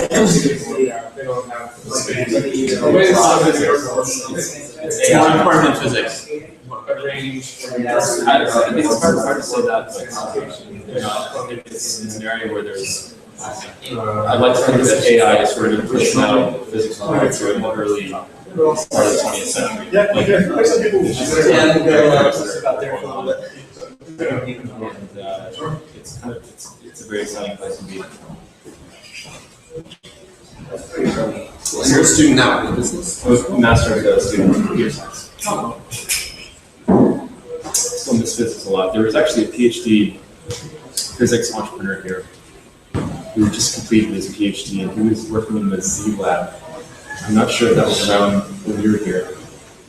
They don't have space. It's more important than physics. Arrange. I think it's hard to say that, but it's an area where there's. I'd like to think that AI is sort of pushing out physics to an early part of the 20th century. Yeah, okay. It's a very exciting place to be. So you're a student now in business? I was a master's student in computer science. Still miss physics a lot. There was actually a PhD physics entrepreneur here who just completed his PhD, and he was working in the Z lab. I'm not sure if that was around when you were here.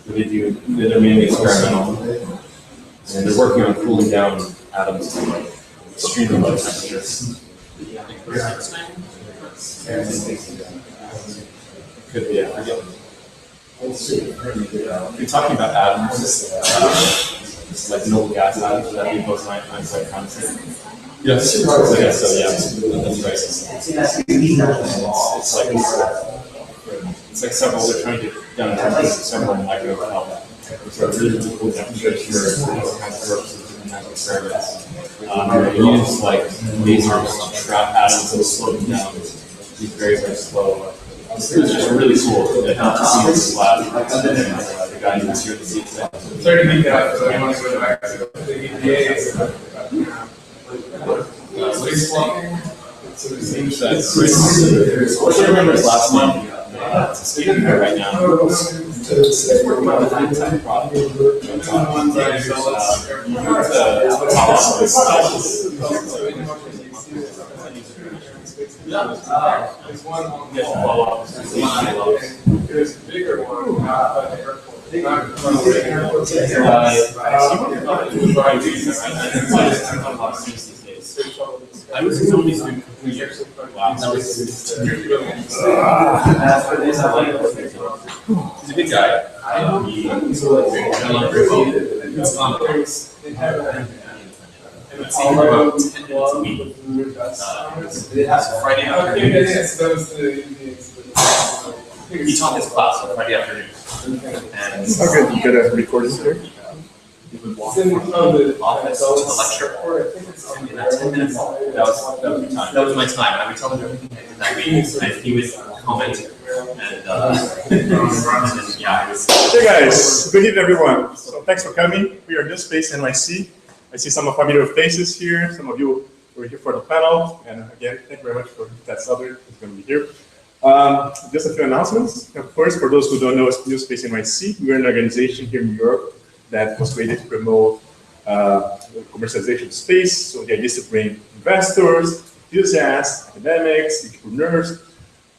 But they're mainly experimental, and they're working on cooling down atoms to like extremely low temperatures. Could be, I forget. You're talking about atoms, it's like noble gas atoms, would that be Bose-Einstein constant? Yes. Okay, so yeah, that's right. It's like several, they're trying to get down to several micro level. So really cool temperatures for all kinds of purposes, different kinds of experiments. They use like lasers to trap atoms and slow them down. These very, very slow. It was just really cool. They had to see this lab. The guy who was here to see it today. Sorry to meet that, so I want to go back to the EPA. So it seems that Chris, what I remember his last name, speaking here right now. He's working on the type product. There's one there's a bigger one at the airport. I was his only student for 3 years. Wow. He's a good guy. It's about 10 minutes a week. Friday afternoon. He taught his class on Friday afternoon. And Okay, you got a recorder here? he would walk from the office to the lecture. And in that 10 minutes, that was your time. That was my time. I would tell him everything I did that week, and he would comment. And yeah, it was. Hey guys, good evening everyone. So thanks for coming. We are NewSpace NYC. I see some familiar faces here. Some of you were here for the panel. And again, thank you very much for Ted Southern who's going to be here. Just a few announcements. First, for those who don't know NewSpace NYC, we're an organization here in New York that was created to promote commercialization of space. So the idea is to bring investors, enthusiasts, academics, entrepreneurs,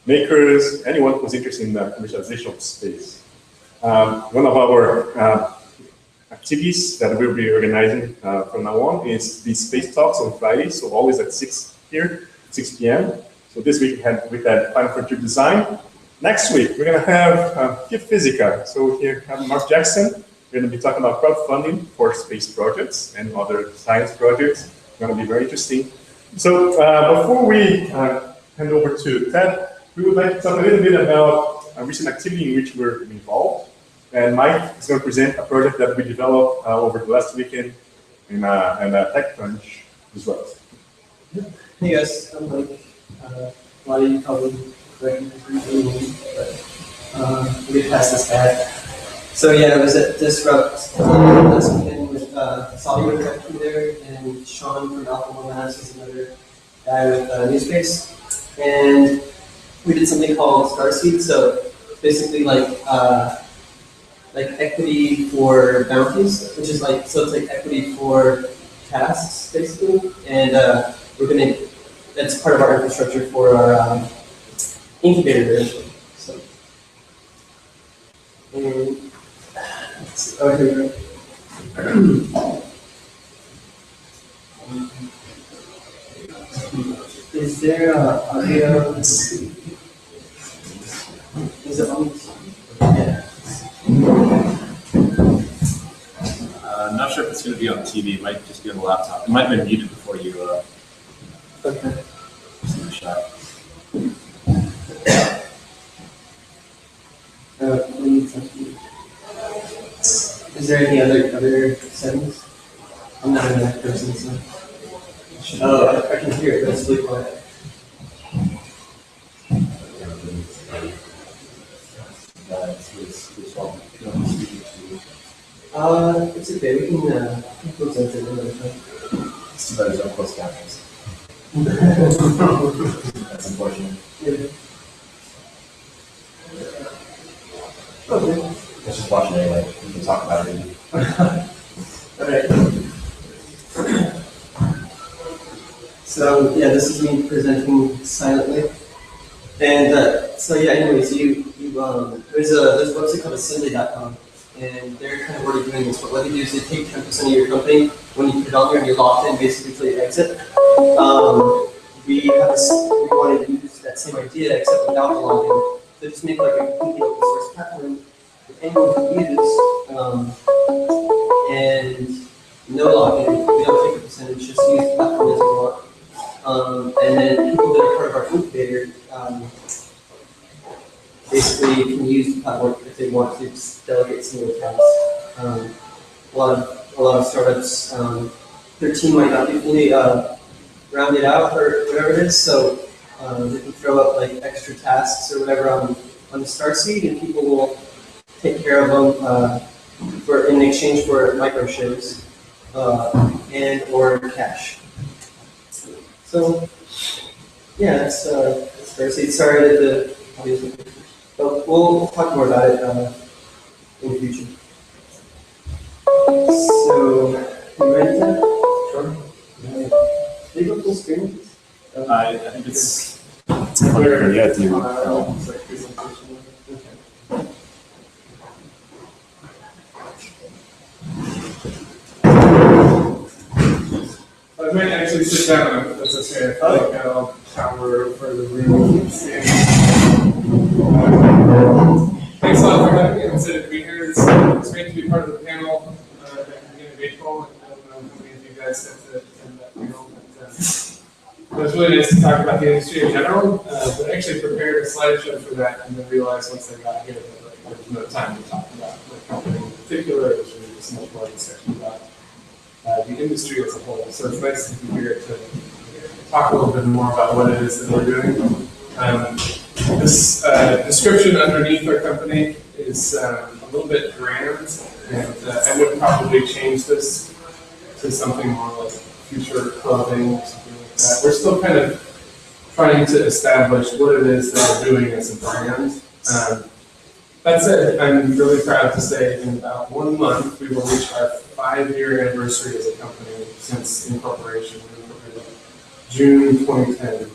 makers, anyone who's interested in the commercialization of space. One of our activities that we'll be organizing from now on is the space talks on Friday, so always at 6 here, 6 p.m. So this week we had Final Frontier Design. Next week, we're going to have Give Physica. So here we have Mark Jackson. We're going to be talking about crowdfunding for space projects and other science projects. It's going to be very interesting. So before we hand over to Ted, we would like to talk a little bit about a recent activity in which we're involved. And Mike is going to present a project that we developed over the last weekend in a tech crunch as well. Hey guys, I'm Mike. A lot of you probably recognize me, but we'll get past this guy. So yeah, I was at Disrupt last weekend with Solomon Director there, and Sean from Alpha One Labs is another guy with NewSpace. And we did something called Starseed. So basically like equity for bounties, which is like, so it's like equity for tasks basically. And that's part of our infrastructure for our incubator eventually. So, and oh, here we go. Is there audio? Is it on? Yeah. I'm not sure if it's going to be on TV. It might just be on the laptop. It might have been muted before you. Okay. See the shot. Is there any other settings? I'm not a Mac person, so. Oh, I can hear it, but it's really quiet. It's okay, we can close it another time. It's too bad there's no closed captions. That's unfortunate. Yeah. Okay. Let's just watch it anyway. We can talk about it. Alright. So yeah, this is me presenting silently. And so yeah, anyways, there's a website called assembly.com, and they're kind of already doing this, but what they do is they take 10% of your company when you put it on there and you're locked in basically till you exit. We want to use that same idea except without the login. So just make like a completely open source platform that anyone can use, and no login. We don't take a percentage, just use the platform as you want. And then people that are part of our incubator basically can use the platform if they want to delegate some of the tasks. A lot of startups, their team might not be fully rounded out or whatever it is, so they can throw up like extra tasks or whatever on the start seed, and people will take care of them in exchange for micro shares and or cash. So yeah, that's fair. Sorry that the audio is, but we'll talk more about it in the future. So you ready to? Sure. Can you go full screen, please? I think it's clear. Yeah, it's you. I might actually sit down if that's okay. I feel like I'll cower for the room. Thanks a lot for having me. I'm excited to be here. It's great to be part of the panel at the beginning of April. I don't know how many of you guys got to attend that panel, but it was really nice to talk about the industry in general. But I actually prepared a slideshow for that and then realized once I got here that there was no time to talk about the company in particular. It was really just much more discussion about the industry as a whole. So it's nice to be here to talk a little bit more about what it is that we're doing. This description underneath our company is a little bit grand, and I would probably change this to something more like future clothing or something like that. We're still kind of trying to establish what it is that we're doing as a brand. That said, I'm really proud to say in about 1 month we will reach our 5-year anniversary as a company since incorporation. We incorporated June 2010.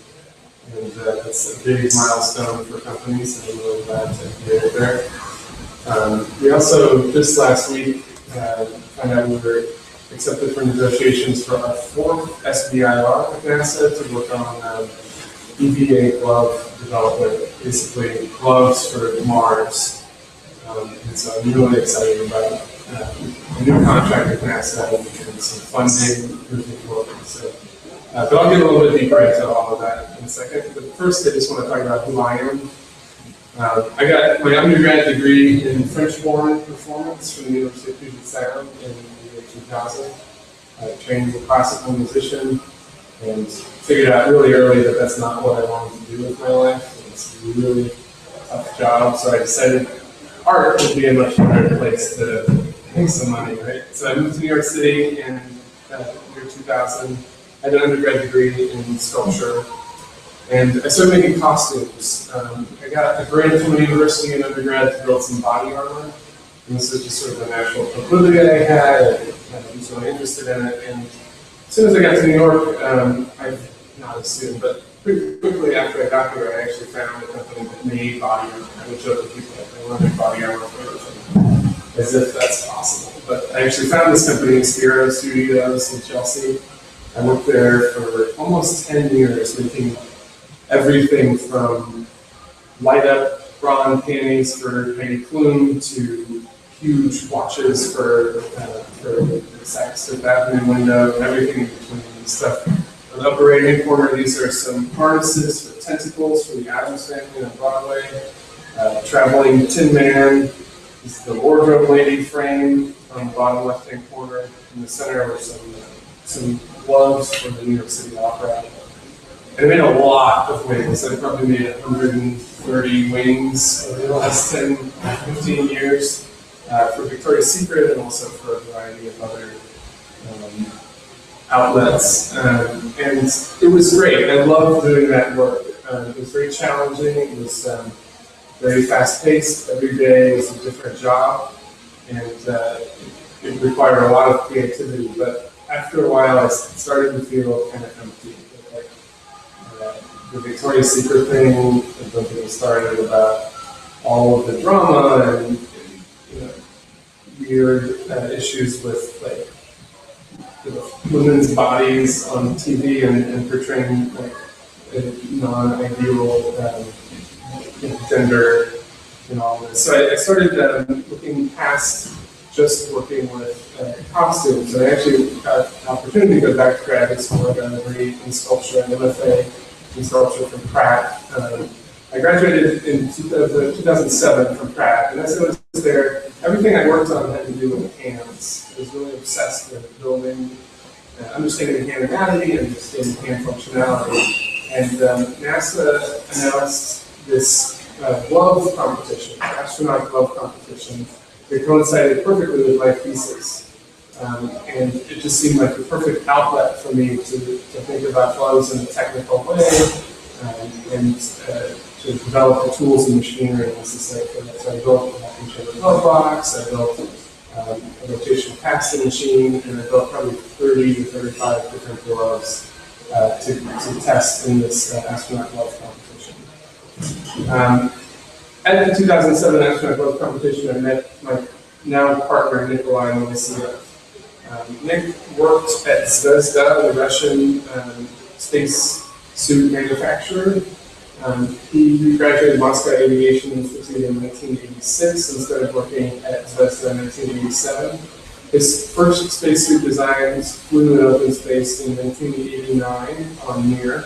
And that's a big milestone for companies, and I'm really glad to be able there. We also, just last week, found out we were accepted for negotiations for our 4th SBIR at NASA to work on EVA glove development, basically gloves for Mars. And so I'm really excited about a new contract with NASA and some funding moving forward. So, but I'll get a little bit deeper into all of that in a second. But first, I just want to talk about who I am. I got my undergrad degree in French horn performance from the University of Puget Sound in the year 2000. I trained as a classical musician and figured out really early that that's not what I wanted to do with my life. It's a really tough job, so I decided art would be a much better place to make some money, right? So I moved to New York City in the year 2000. I had an undergrad degree in sculpture, and I started making costumes. I got a grant from the university in undergrad to build some body armor, and this is just sort of a natural proclivity I had, and I was really interested in it. And as soon as I got to New York, not as soon, but pretty quickly after I got here, I actually found a company that made body armor. I would joke with people that they want to make body armor for everything, as if that's possible. But I actually found this company, Spiro Studios in Chelsea. I worked there for almost 10 years, making everything from light-up bra and panties for Heidi Klum to huge watches for the Saks Fifth Avenue window and everything in between stuff. On the upper right-hand corner, these are some harnesses for tentacles for the Addams Family on Broadway, traveling Tin Man, This is the wardrobe lady frame on the bottom left-hand corner. In the center were some gloves for the New York City Opera. And I made a lot of wings. I probably made 130 wings over the last 10, 15 years for Victoria's Secret and also for a variety of other outlets. And it was great. I loved doing that work. It was very challenging. It was very fast-paced. Every day was a different job. And it required a lot of creativity. But after a while, I started to feel kind of empty. The Victoria's Secret thing, the thing started about all of the drama and weird issues with women's bodies on TV and portraying a non-ideal gender and all this. So I started looking past just working with costumes. I actually got an opportunity to go back to graduate school. I got a degree in sculpture and MFA in sculpture from Pratt. I graduated in 2007 from Pratt, and as I was there, everything I worked on had to do with hands. I was really obsessed with building, understanding hand anatomy, understanding hand functionality. And NASA announced this glove competition, astronaut glove competition. It coincided perfectly with my thesis. And it just seemed like the perfect outlet for me to think about gloves in a technical way and to develop the tools and machinery necessary for that. So I built a controller glove box, I built a rotational casting machine, and I built probably 30 to 35 different gloves to test in this astronaut glove competition. At the 2007 astronaut glove competition, I met my now partner, Nikolai Moiseyev. Nick worked at Zvezda, the Russian space suit manufacturer. He graduated Moscow Aviation Institute in 1986 and started working at Zvezda in 1987. His first spacesuit designs flew in open space in 1989 on Mir.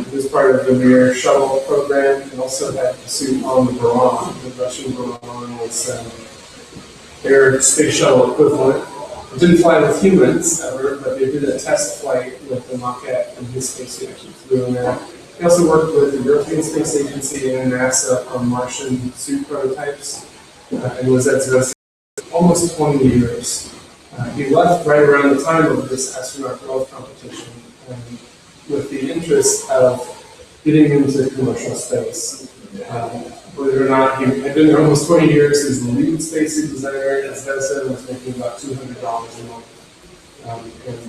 He was part of the Mir shuttle program and also had a suit on the Buran. The Russian Buran was their space shuttle equivalent. It didn't fly with humans ever, but they did a test flight with the maquette, and his spacesuit actually flew in there. He also worked with the European Space Agency and NASA on Martian suit prototypes, and was at Zvezda almost 20 years. He left right around the time of this astronaut glove competition with the interest of getting into commercial space. Believe it or not, he had been there almost 20 years. He was the lead spacesuit designer at Zvezda and was making about $200 a month. And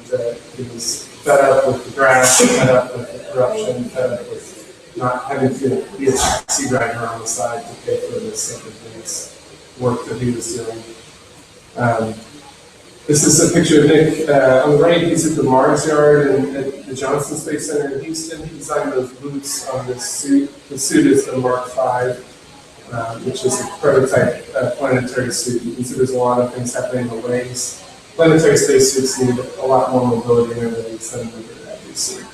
he was fed up with the graft, fed up with the corruption, fed up with not having to be a taxi driver on the side to pay for this advanced work that he was doing. This is a picture of Nick. On the right, he's at the Mars Yard at the Johnson Space Center in Houston. He designed those boots on this suit. The suit is the Mark V, which is a prototype planetary suit. You can see there's a lot of things happening in the wings. Planetary spacesuits need a lot more mobility and everything than a heavy suit.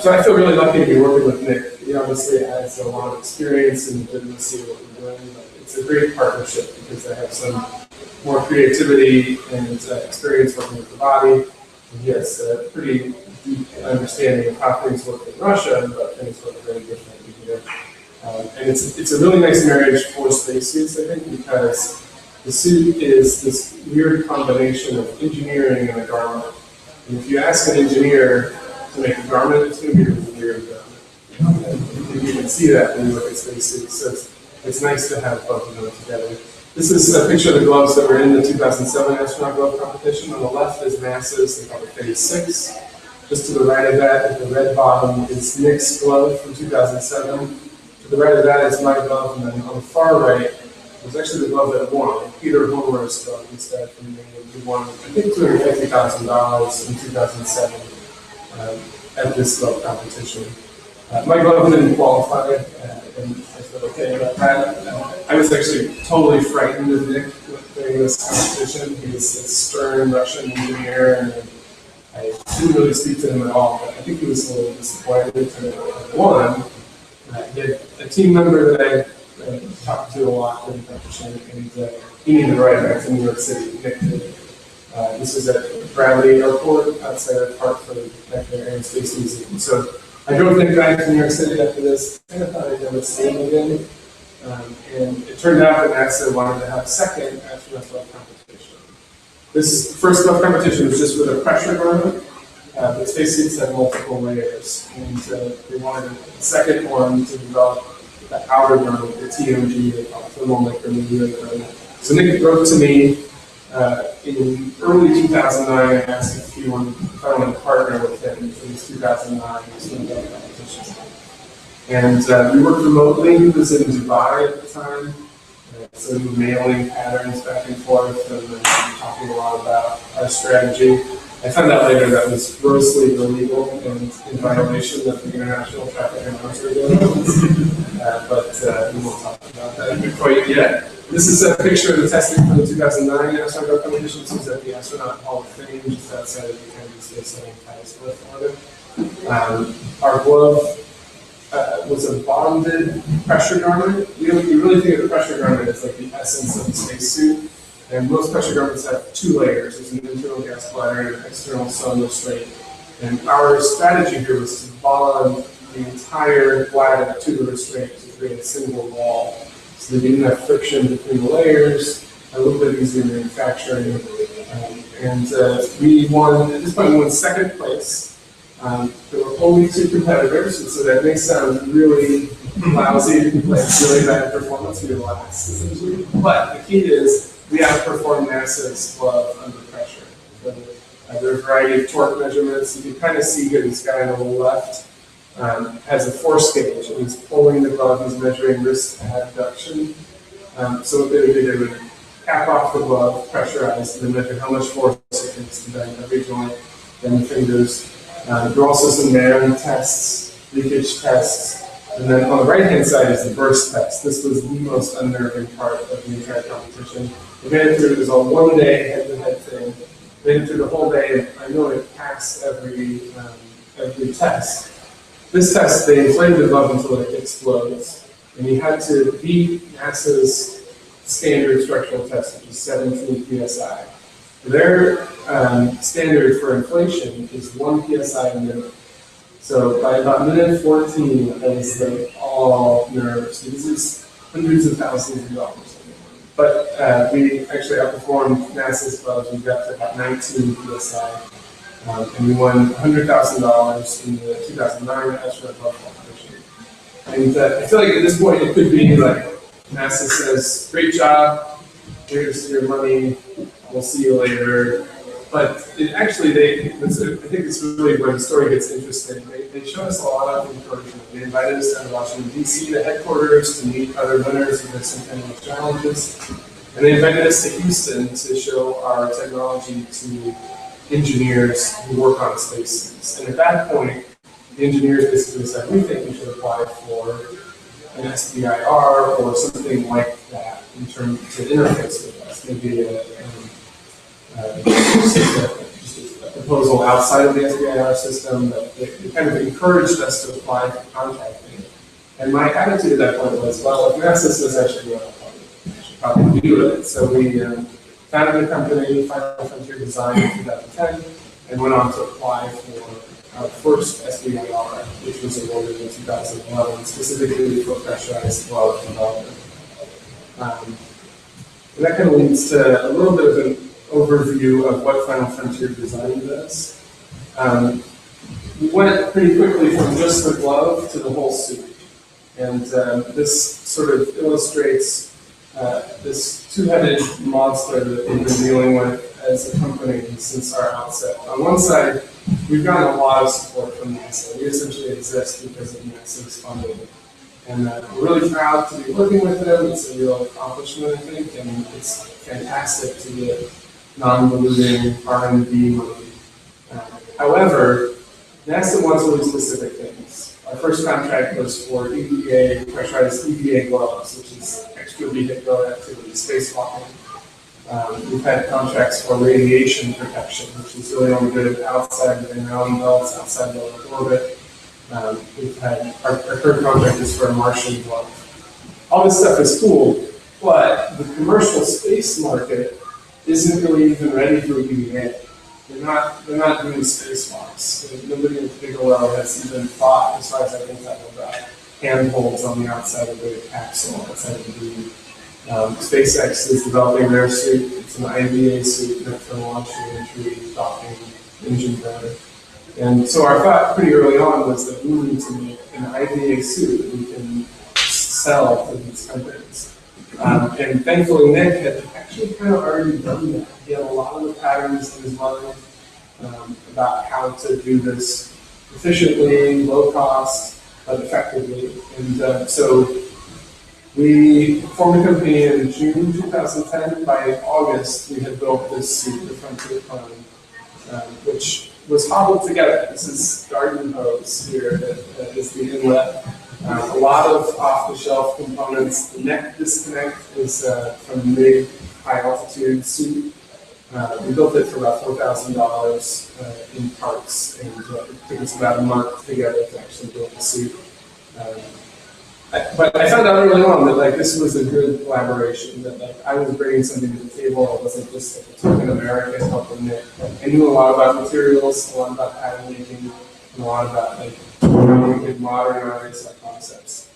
So I feel really lucky to be working with Nick. He obviously has a lot of experience and legitimacy of what we're doing, but it's a great partnership because I have some more creativity and experience working with the body. And he has a pretty deep understanding of how things work in Russia, but things work very differently here. And it's a really nice marriage for spacesuits, I think, because the suit is this weird combination of engineering and a garment. And if you ask an engineer to make a garment, it's going to be a weird garment. And you can see that when you look at spacesuits. So it's nice to have both of them together. This is a picture of the gloves that were in the 2007 astronaut glove competition. On the left is NASA's, they call it Phase 6. Just to the right of that, at the red bottom, is Nick's glove from 2007. To the right of that is my glove, and then on the far right was actually the glove that won, Peter Homer's glove instead from England. He won, I think, $250,000 in 2007 at this glove competition. My glove didn't qualify, and I said okay about that. I was actually totally frightened of Nick during this competition. He was a stern Russian engineer, and I didn't really speak to him at all, but I think he was a little disappointed to have won. He had a team member that I talked to a lot during the competition, and he needed to ride back to New York City. Nick did. This was at Bradley Airport outside of Hartford, back there, Air and Space Museum. So I drove Nick back to New York City after this. I kind of thought I'd never see him again. And it turned out that NASA wanted to have a second astronaut love competition. This first love competition was just with a pressure garment. But spacesuits have multiple layers, and they wanted a second one to develop the outer garment, the TMG, the thermal micromedia garment. So Nick wrote to me in early 2009. I asked if I wanted to partner with him for this 2009 love competition. And we worked remotely. He was in Dubai at the time, so we were mailing patterns back and forth and talking a lot about our strategy. I found out later that was grossly illegal and in violation of the International Traffic and Monitoring Regulations, but we won't talk about that quite yet. This is a picture of the testing for the 2009 astronaut competition. This was at the Astronaut Hall of Fame, just outside of the Kennedy Space Center in Titusville, Florida. Our glove was a bonded pressure garment. You really think of the pressure garment as like the essence of the spacesuit. And most pressure garments have two layers. There's an internal gas bladder and an external sun restraint. And our strategy here was to bond the entire bladder to the restraint to create a single wall. So they didn't have friction between the layers, a little bit easier manufacturing. We won, at this point, we won second place. There were only two competitors, and so that may sound really lousy, like really bad performance, we last, essentially. But the key is, we outperformed NASA's glove under pressure. So, there are a variety of torque measurements. You can kind of see here this guy on the left has a force gauge, and he's pulling the glove, he's measuring wrist abduction. So what they would do, they would cap off the glove, pressurize, and then measure how much force it takes to bend every joint, bend the fingers. There are also some NAM tests, leakage tests. And then on the right-hand side is the burst test. This was the most unnerving part of the entire competition. We made it through, it was a one-day head-to-head thing. Made it through the whole day, and I know it passed every test. This test, they inflated the glove until it explodes. And you had to beat NASA's standard structural test, which is 17 psi. Their standard for inflation is 1 psi a minute. So by about minute 14, I was like all nervous. This is hundreds of thousands of dollars. But we actually outperformed NASA's gloves. We got to about 19 psi. And we won $100,000 in the 2009 astronaut glove competition. And I feel like at this point it could be like NASA says, great job, here's your money, we'll see you later. But it actually, I think it's really where the story gets interesting. They showed us a lot of encouragement. They invited us down to Washington, D.C., the headquarters, to meet other winners of their centennial challenges. And they invited us to Houston to show our technology to engineers who work on spacesuits. And at that point, the engineers basically said, we think you should apply for an SBIR or something like that in terms to interface with us. Maybe just a proposal outside of the SBIR system, but they kind of encouraged us to apply for contracting. And my attitude at that point was, well, if NASA says I should do it, I should probably do it. So we founded a company, Final Frontier Design, in 2010, and went on to apply for our first SBIR, which was awarded in 2011, specifically for pressurized glove development. And that kind of leads to a little bit of an overview of what Final Frontier Design does. We went pretty quickly from just the glove to the whole suit. And this sort of illustrates this two-headed monster that we've been dealing with as a company since our outset. On one side, we've gotten a lot of support from NASA. We essentially exist because of NASA's funding. And we're really proud to be working with them. It's a real accomplishment, I think, and it's fantastic to get non-diluting R&D money. However, NASA wants really specific things. Our first contract was for EVA, pressurized EVA gloves, which is extravehicular activity, spacewalking. We've had contracts for radiation protection, which is really only good outside the ground belts, outside the orbit. We've had our current contract is for a Martian glove. all this stuff is cool, but the commercial space market isn't really even ready for EVA. They're not doing spacewalks. Nobody in Bigelow has even thought, as far as I can tell, about handholds on the outside of the capsule, outside of the buoy. SpaceX is developing their suit. It's an IVA suit meant for launch, reentry, docking, engine burner. And so our thought pretty early on was that we need to make an IVA suit that we can sell to these companies. And thankfully, Nick had actually kind of already done that. He had a lot of the patterns in his mind about how to do this efficiently, low cost, but effectively. And so we formed a company in June 2010. By August, we had built this suit, the Frontier Prime, which was hobbled together. This is garden hose here that is the inlet. A lot of off-the-shelf components. The neck disconnect is from the MIG high-altitude suit. We built it for about $4,000 in parts, and it took us about a month together to actually build the suit. But I found out early on that this was a good collaboration. That I was bringing something to the table. I wasn't just a token American helping Nick. I knew a lot about materials, a lot about pattern making, and a lot about how we could modernize our concepts.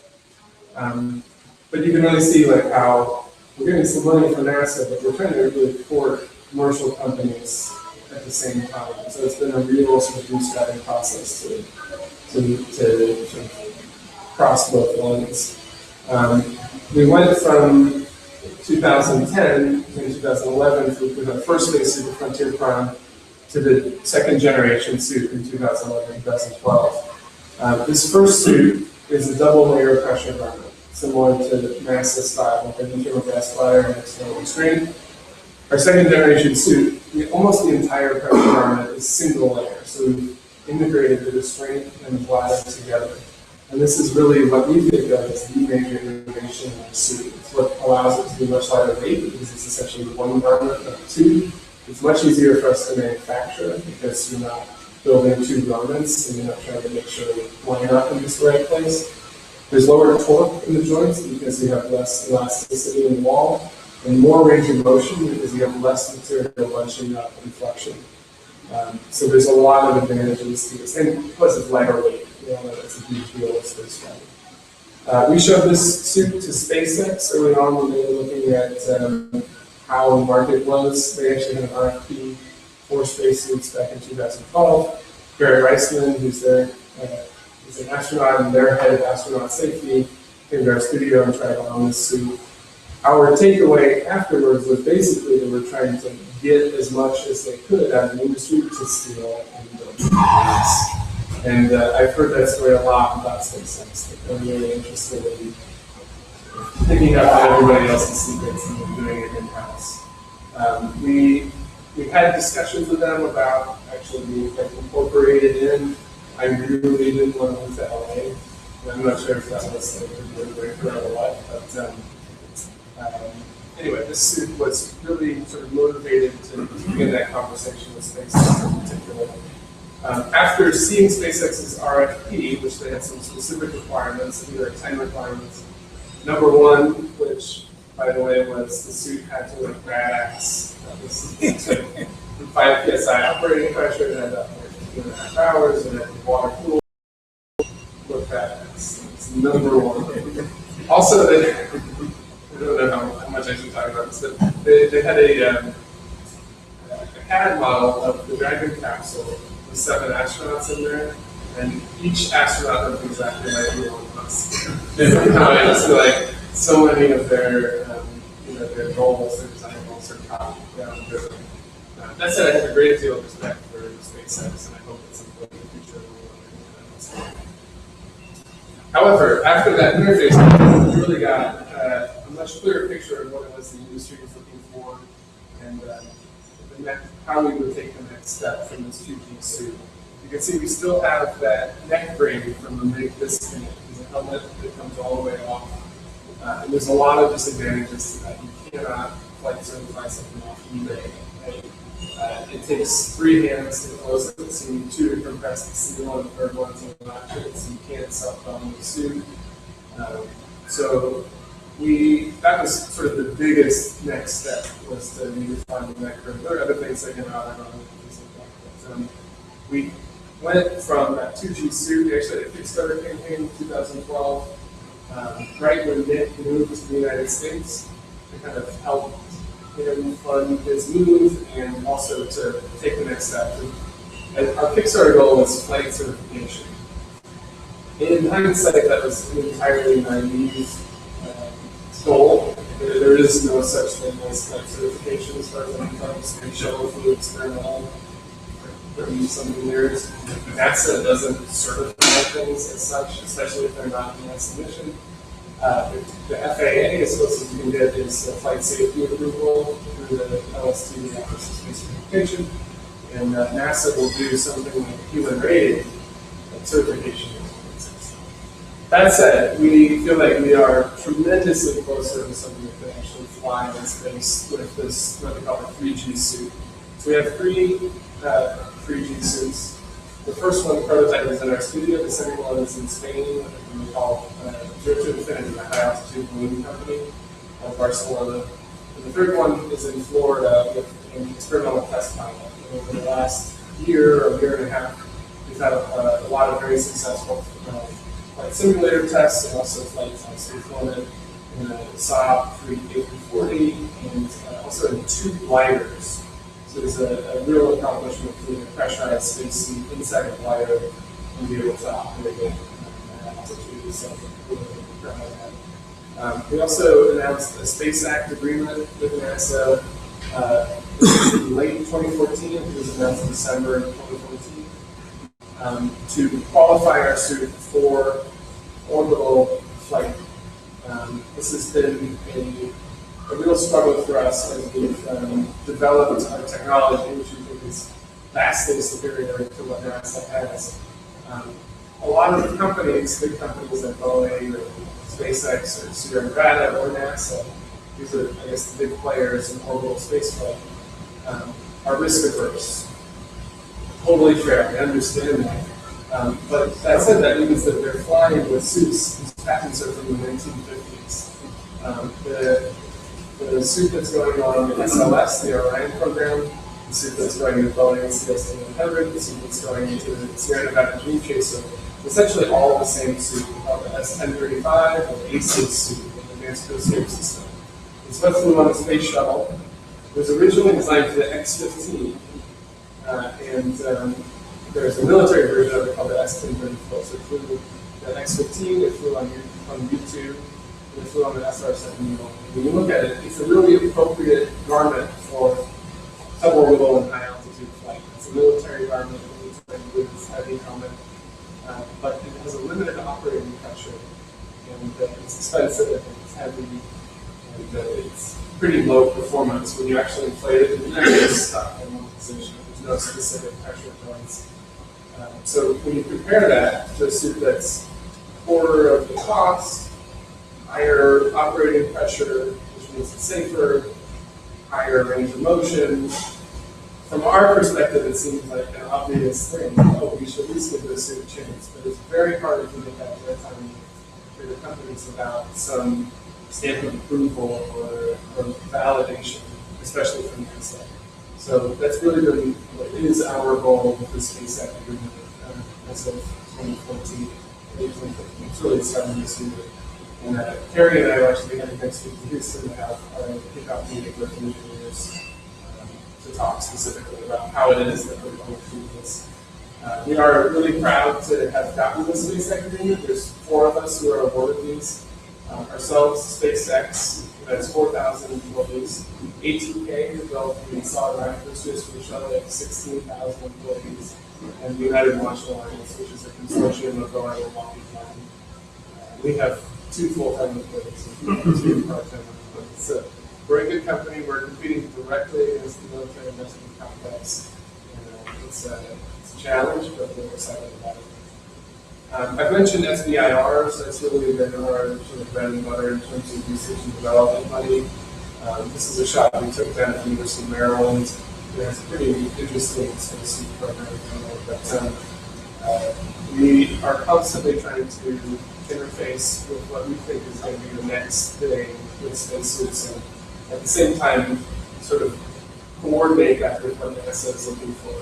But you can really see how we're getting some money from NASA, but we're trying to really support commercial companies at the same time. So it's been a real sort of bootstrapping process to cross both lines. We went from 2010 to 2011 with our first spacesuit, the Frontier Prime, to the second generation suit in 2011, 2012. This first suit is a double layer pressure garment, similar to NASA style, with an internal gas bladder and external restraint. Our second generation suit, almost the entire pressure garment is single layer, so we've integrated the restraint and the bladder together. And this is really what we think of as the major innovation in the suit. It's what allows it to be much lighter weight because it's essentially one garment of two. It's much easier for us to manufacture because you're not building two garments and you're not trying to make sure they line up in just the right place. There's lower torque in the joints because you have less elasticity in the wall, and more range of motion because you have less material bunching up and flexion. So there's a lot of advantages to this, and plus it's lighter weight. That's a huge deal with space travel. We showed this suit to SpaceX early on when they were looking at how the market was. They actually had an RFP for spacesuits back in 2012. Barry Reisman, who's he's an astronaut and their head of astronaut safety, came to our studio and tried on this suit. Our takeaway afterwards was basically they were trying to get as much as they could out of the industry to steal and build this. And I've heard that story a lot about SpaceX. They're really interested in picking up on everybody else's secrets and doing it in-house. We had discussions with them about actually being incorporated in. I really didn't want to move to LA. I'm not sure if that was a breaker or what, but anyway, this suit was really sort of motivated to begin that conversation with SpaceX in particular. After seeing SpaceX's RFP, which they had some specific requirements, and here are 10 requirements. Number one, which, by the way, was the suit had to look badass. That was 5 psi operating pressure, it had to operate for 2.5 hours, and it had water cooled. Look badass. It's number one. Also, I don't know how much I should talk about this, but they had a CAD model of the Dragon capsule with 7 astronauts in there, and each astronaut looked exactly like Elon Musk. Like so many of their, their goals, their design goals are copied down driven. That said, I have a great deal of respect for SpaceX, and I hope it's in the future. However, after that interface, we really got a much clearer picture of what it was the industry was looking for, and how we would take the next step from this 2G suit. You can see we still have that neck braid from the MIG disconnect. There's a helmet that comes all the way off. And there's a lot of disadvantages to that. You cannot flight certify something off eBay. It takes 3 hands to close it, so you need 2 to compress the seal and the third one to latch it, so you can't self-dome the suit. So that was sort of the biggest next step, was to redefine the net curve. There are other things that came out, I don't know, things like that. But, we went from that 2G suit, we actually had a Kickstarter campaign in 2012, right when Nick moved to the United States, to kind of help him fund his move and also to take the next step. And our Kickstarter goal was flight certification. In hindsight, that was an entirely naive goal. There is no such thing as flight certification as far as I'm concerned. Space shuttle flew experimental for 30-something years. NASA doesn't certify things as such, especially if they're not in that submission. The FAA, as close as you can get, is a flight safety approval through the LST, the Office of Space Certification. And NASA will do something like human rating certification. That said, we feel like we are tremendously closer to something that can actually fly in space with this, what they call a 3G suit. So we have three 3G suits. The first one, the prototype, is in our studio. The second one is in Spain, what we call Zero to Infinity, a high altitude balloon company of Barcelona. And the third one is in Florida with an experimental test pilot. And over the last year or year and a half, we've had a lot of very successful flight simulator tests and also flights on We've flown it in a Saab 340 and also in 2 gliders. So it's a real accomplishment to a pressurized space suit inside a glider and be able to operate it at altitude. So really proud of that. We also announced a Space Act agreement with NASA in late 2014. It was announced in December of 2014 to qualify our suit for orbital flight. This has been a real struggle for us as we've developed our technology, which we think is vastly superior to what NASA has. A lot of companies, big companies like Boeing or SpaceX or Sierra Nevada or NASA, these are, I guess, the big players in orbital spaceflight, are risk averse. Totally fair, I understand that. But that said, that means that they're flying with suits whose patents are from the 1950s. The suit that's going on in SLS, the Orion program, the suit that's going into Boeing's CST-100, the suit that's going into the Sierra Nevada Dream Chaser, essentially all the same suit, called the S-1035 or ACES suit, the Advanced Coast System. It's what flew on the space shuttle. It was originally designed for the X-15, and there's a military version of it called the S-1034. So it flew the X-15, it flew on U-2, and it flew on the SR-71. When you look at it, it's a really appropriate garment for suborbital and high altitude flight. It's a military garment, with heavy helmet, but it has a limited operating pressure, and it's expensive, and it's heavy, and it's pretty low performance. When you actually inflate it, you're just stuck in one position. There's no specific pressure points. So when you compare that to a suit that's a quarter of the cost, higher operating pressure, which means it's safer, higher range of motion, from our perspective, it seems like an obvious thing. Oh, we should at least give this suit a chance. But it's very hard to get that airtime for the companies without some stamp of approval or validation, especially from NASA. So that's really been what is our goal with the Space Act agreement as of 2014, 2015. It's really starting this year. And Terry and I are actually heading next week to Houston to have our kickoff meeting with engineers to talk specifically about how it is that we're going to do this. We are really proud to have gotten the Space Act agreement. There's 4 of us who are awarded these. Ourselves, SpaceX, that's 4,000 employees. ATK, as well as we saw around for Swiss, we shot like 16,000 employees. And the United Launch Alliance, which is a consortium of Boeing and Lockheed Martin. We have 2 full-time employees and 2 part-time employees. So we're a good company. We're competing directly against the military investment complex. And it's a challenge, but we're excited about it. I've mentioned SBIR, so it's really been our sort of bread and butter in terms of research and development money. This is a shot we took down at the University of Maryland. It has a pretty interesting space program going on, but we are constantly trying to interface with what we think is going to be the next thing with spacesuits, and at the same time, sort of coordinate that with what NASA is looking for.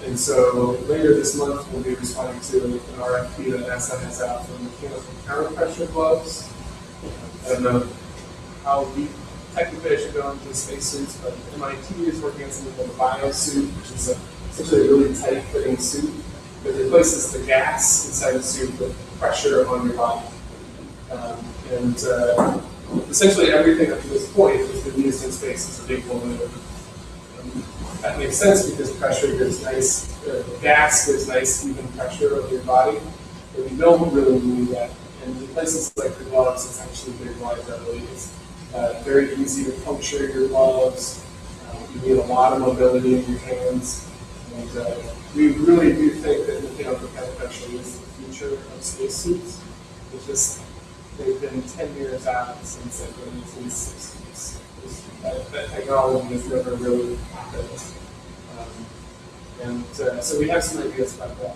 And so later this month, we'll be responding to an RFP that NASA has out for mechanical counterpressure gloves. I don't know how deep technically I should go into spacesuits, but MIT is working on something called a biosuit, which is essentially a really tight-fitting suit that replaces the gas inside the suit with pressure on your body. Essentially everything up to this point has been used in space as a big balloon. That makes sense because pressure gives nice, gas gives nice even pressure over your body, but we don't really need that. And in places like the gloves, it's actually very liability. It's very easy to puncture your gloves. You need a lot of mobility in your hands. And we really do think that mechanical counterpressure is the future of spacesuits. It's just, they've been 10 years out since like the 1960s. That technology has never really happened. So we have some ideas about that.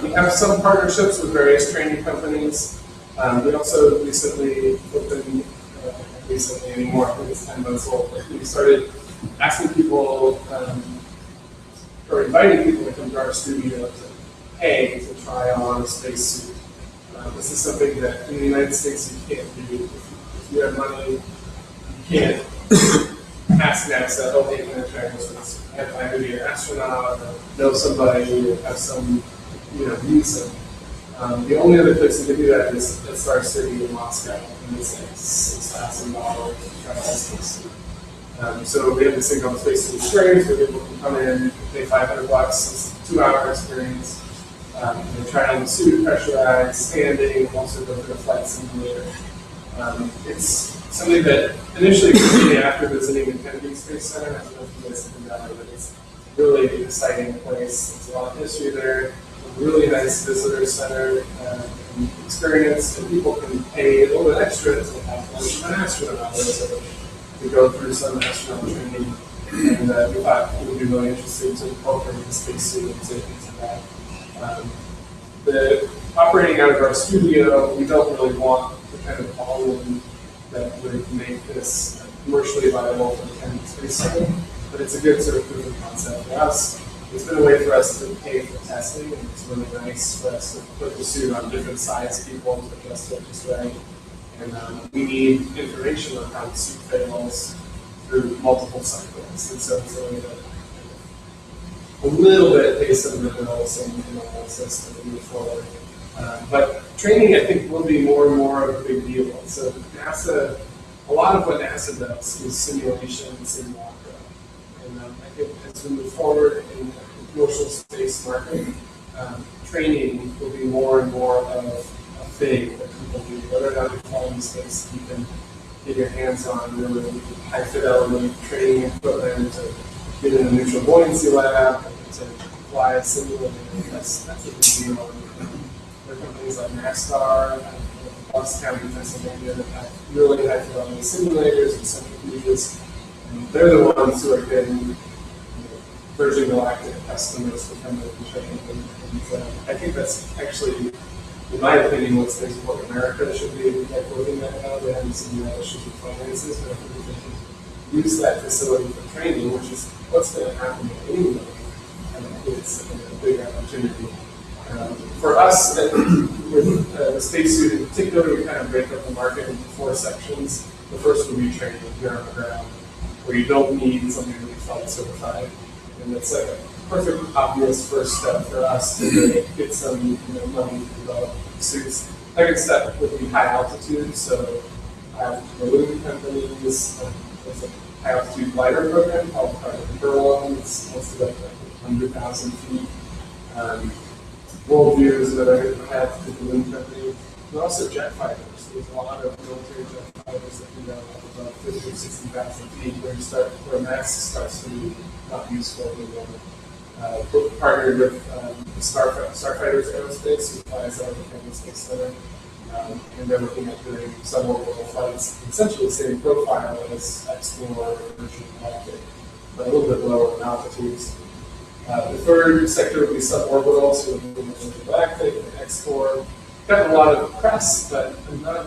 We have some partnerships with various training companies. We also recently opened, recently anymore, I think it's 10 months old, but we started asking people, or inviting people to come to our studio to pay to try on a spacesuit. This is something that in the United States you can't do. If you have money, you can't ask NASA, oh, hey, can I try this spacesuit? I have to be an astronaut, or know somebody, or have some, visa. The only other place you can do that is at Star City in Moscow, and it's like $6,000 to try this spacesuit. So we have this thing called Spacesuit Experience, where people can come in, pay $500, it's a 2-hour experience. They try on the suit, pressurized, standing, also go through a flight simulator. It's something that initially came to me after visiting the Kennedy Space Center. I don't know if you guys have been down there, but it's really an exciting place. There's a lot of history there, a really nice visitor center experience, and people can pay a little bit extra to have an astronaut to go through some astronaut training. And we thought it would be really interesting to incorporate the spacesuit into that. The operating out of our studio, we don't really want the kind of volume that would make this commercially viable for the Kennedy Space Center, but it's a good sort of proof of concept for us. It's been a way for us to pay for testing, and it's really nice for us to put the suit on different size people to adjust it just right. And we need information on how the suit fails through multiple cycles, and so it's really a little bit based on the bills and analysis to move forward. But training, I think, will be more and more of a big deal. So NASA, a lot of what NASA does is simulation and simulacra. And I think as we move forward in the commercial space market, training will be more and more of a thing that people do. Whether or not you're flying space, you can get your hands on really high fidelity training equipment to get in a neutral buoyancy lab, to fly a simulator. That's a big deal. There are companies like Maxstar and Boston County, Pennsylvania that have really high fidelity simulators and centrifuges. And they're the ones who are getting Virgin Galactic customers to come in and train. And I think that's actually, in my opinion, what Spaceport America should be looking at now. They haven't seen that issues with finances, but I think we can use that facility for training, which is what's going to happen anyway. It's a big opportunity. For us, with the spacesuit in particular, we kind of break up the market into 4 sections. The first would be training here on the ground, where you don't need something to be flight certified. And it's like a perfect, obvious first step for us to get some money to develop suits. Second step would be high altitude. So balloon companies, there's a high altitude glider program called Furlong. It's mostly like 100,000 feet. Worldview is another path to the balloon company. But also jet fighters. There's a lot of military jet fighters that can go up about 50 or 60,000 feet where max starts to be not useful anymore. We're partnered with Starfighters Aerospace, who flies out of the Kennedy Space Center. And they're looking at doing suborbital flights, essentially the same profile as Explorer or Virgin Galactic, but a little bit lower in altitudes. The third sector would be suborbital, so galactic and X4. Gotten a lot of press, but I'm not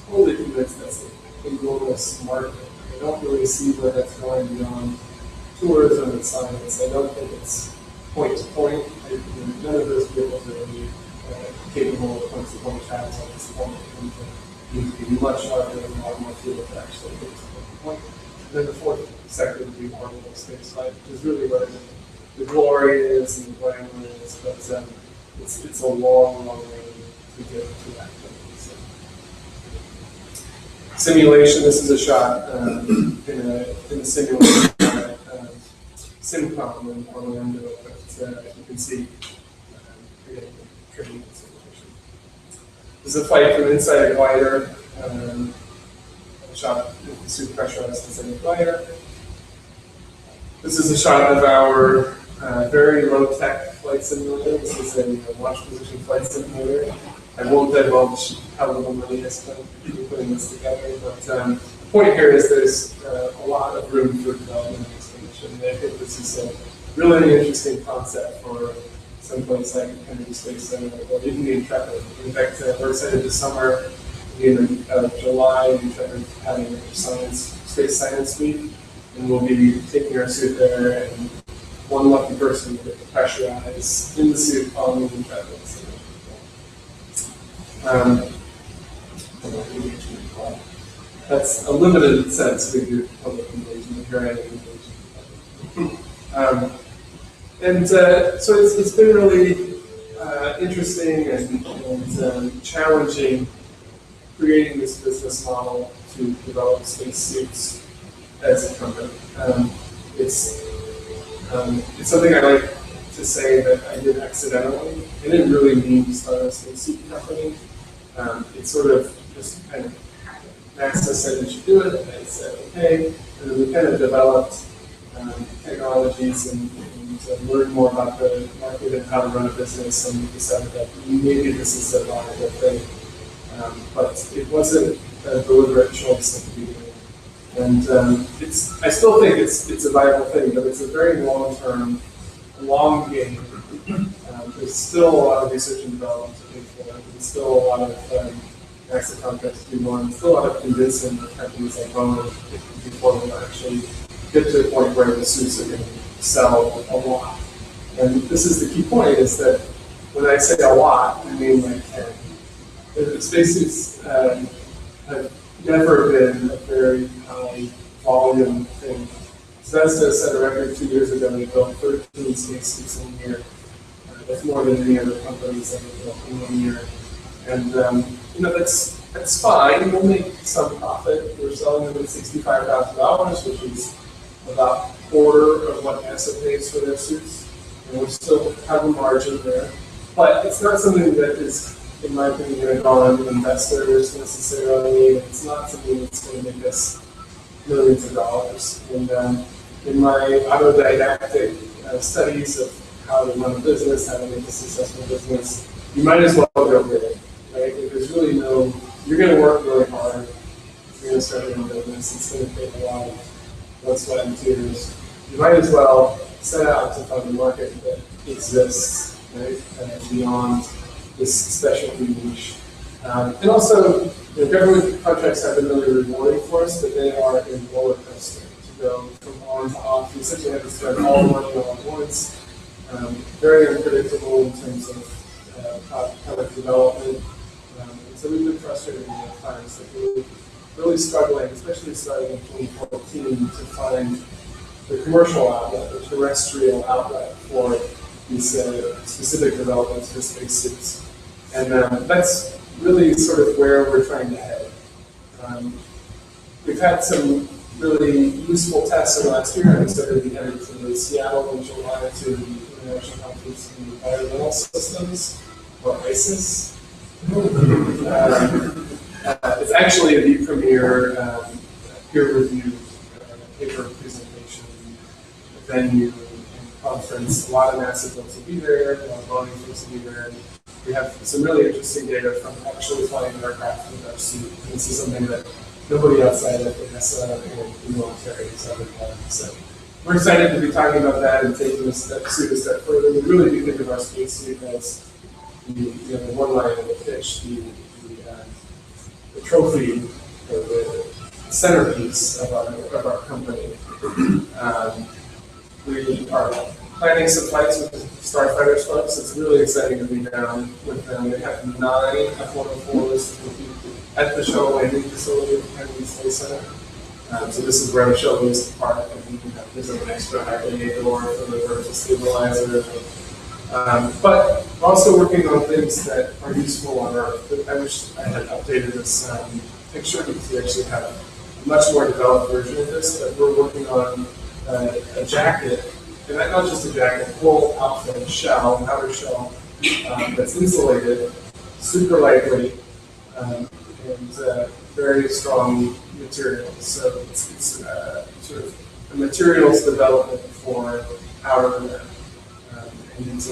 totally convinced that's a enormous market. I don't really see where that's going beyond tourism and science. I don't think it's point to point. None of those vehicles are really capable of point to point travels at this point. You need to be much larger and a lot more fuel to actually get to point to point. And then the fourth sector would be orbital space flight, which is really where the glory is and the glamour is, but it's a long, long road to get to that point. So. Simulation, this is a shot in a simulation SimCom in Orlando, but you can see again, training simulation. This is a flight from inside a glider, shot with the suit pressurized inside a glider. This is a shot of our very low-tech flight simulator. This is a launch position flight simulator. I won't divulge how little money I spent putting this together, but the point here is there's a lot of room for development and expansion. And I think this is a really interesting concept for someplace like Kennedy Space Center or even the Intrepid. In fact, we're excited this summer, in July, Intrepid having a space science week, and we'll be taking our suit there, and one lucky person will get to pressurize in the suit on the Intrepid. That's a limited sense we do public engagement, very engagement. So it's been really interesting and challenging creating this business model to develop space suits as a company. It's something I like to say that I did accidentally. I didn't really mean to start a space suit company. It sort of just kind of happened. NASA said we should do it, and I said okay, and then we kind of developed technologies and learned more about the market and how to run a business, and we decided that maybe this is a viable thing. But it wasn't a deliberate choice at the beginning. And I still think it's a viable thing, but it's a very long-term, long game. There's still a lot of research and development to pay for. There's still a lot of NASA contracts to be won. Still a lot of convincing companies like Boeing before we actually get to the point where the suits are going to sell a lot. And this is the key point: is that when I say a lot, I mean like 10. The spacesuits have never been a very high volume thing. Bethesda set a record 2 years ago. They built 13 spacesuits in a year. That's more than any other companies ever built in 1 year. And that's fine. We'll make some profit. We're selling them at $65,000, which is about a quarter of what NASA pays for their suits. And we still have a margin there. But it's not something that is, in my opinion, going to draw on investors necessarily. It's not something that's going to make us millions of dollars. And in my autodidactic studies of how to run a business, how to make a successful business, you might as well go big, right? If there's really you're going to work really hard. You're going to start your own business. It's going to take a lot of blood, sweat, and tears. You might as well set out to find a market that exists, right? Beyond this specialty niche. And also, government contracts have been really rewarding for us, but they are a roller coaster to go from on to off. You essentially have to spend all the money all at once. Very unpredictable in terms of product development. And so we've been frustrated at times. Like we're really struggling, especially starting in 2014, to find the commercial outlet, the terrestrial outlet for these specific developments for spacesuits. And that's really sort of where we're trying to head. We've had some really useful tests in the last year. I'm started to be headed to Seattle in July to the International Conference in Environmental Systems, or ISIS. It's actually the premier peer-reviewed paper presentation venue and conference. A lot of NASA folks will be there, a lot of Boeing folks will be there. We have some really interesting data from actually flying aircraft with our suit. And this is something that nobody outside of NASA or the military has ever done. So we're excited to be talking about that and taking this step further. We really do think of our spacesuit as the one line of the pitch, the trophy, or the centerpiece of our company. We are planning some flights with the Starfighters folks. It's really exciting to be down with them. They have 9 F-104s at the shuttle landing facility at the Kennedy Space Center. So this is where the shuttle used to park, and there's an extra high-bay door for the vertical stabilizer. But we're also working on things that are useful on Earth. I wish I had updated this picture because we actually have a much more developed version of this, but we're working on a jacket, and not just a jacket, full outfit, a shell, an outer shell that's insulated, super lightweight, and very strong materials. So it's sort of a materials development for outerwear. And it's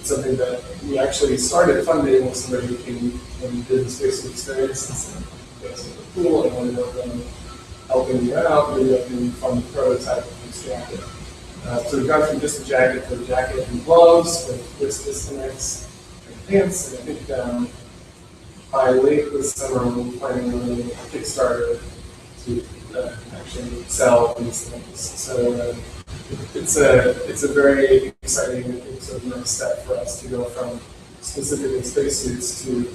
something that we actually started funding with somebody who came and did the space experience. And it's cool, and wanted to helping you out, maybe I can fund the prototype of this jacket. So we've gone from just a jacket to a jacket and gloves with wrist disconnects and pants, and I think by late this summer we're planning on a Kickstarter to actually sell these things. So it's a very exciting sort of next step for us to go from specifically spacesuits to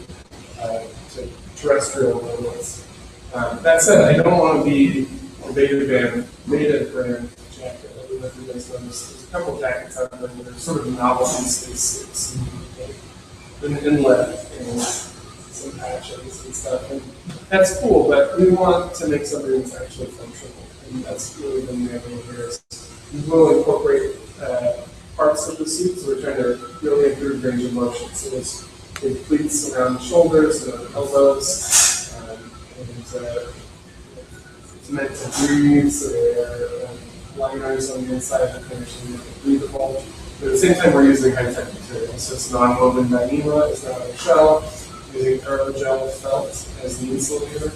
terrestrial robots. That said, I don't want to be a beta brand jacket. I don't know if you guys noticed. There's a couple jackets out there that are sort of novelty spacesuits, an inlet and some patches and stuff. And that's cool, but we want to make something that's actually functional, and that's really the main idea here. We will incorporate parts of the suit, so we're trying to really improve range of motion. So there's big pleats around the shoulders and the elbows, and it's meant to breathe, so there are liners on the inside that can actually make it breathable. But at the same time, we're using high-tech materials, so it's non-woven Dyneema, it's not a shell, using aerogel felt as the insulator.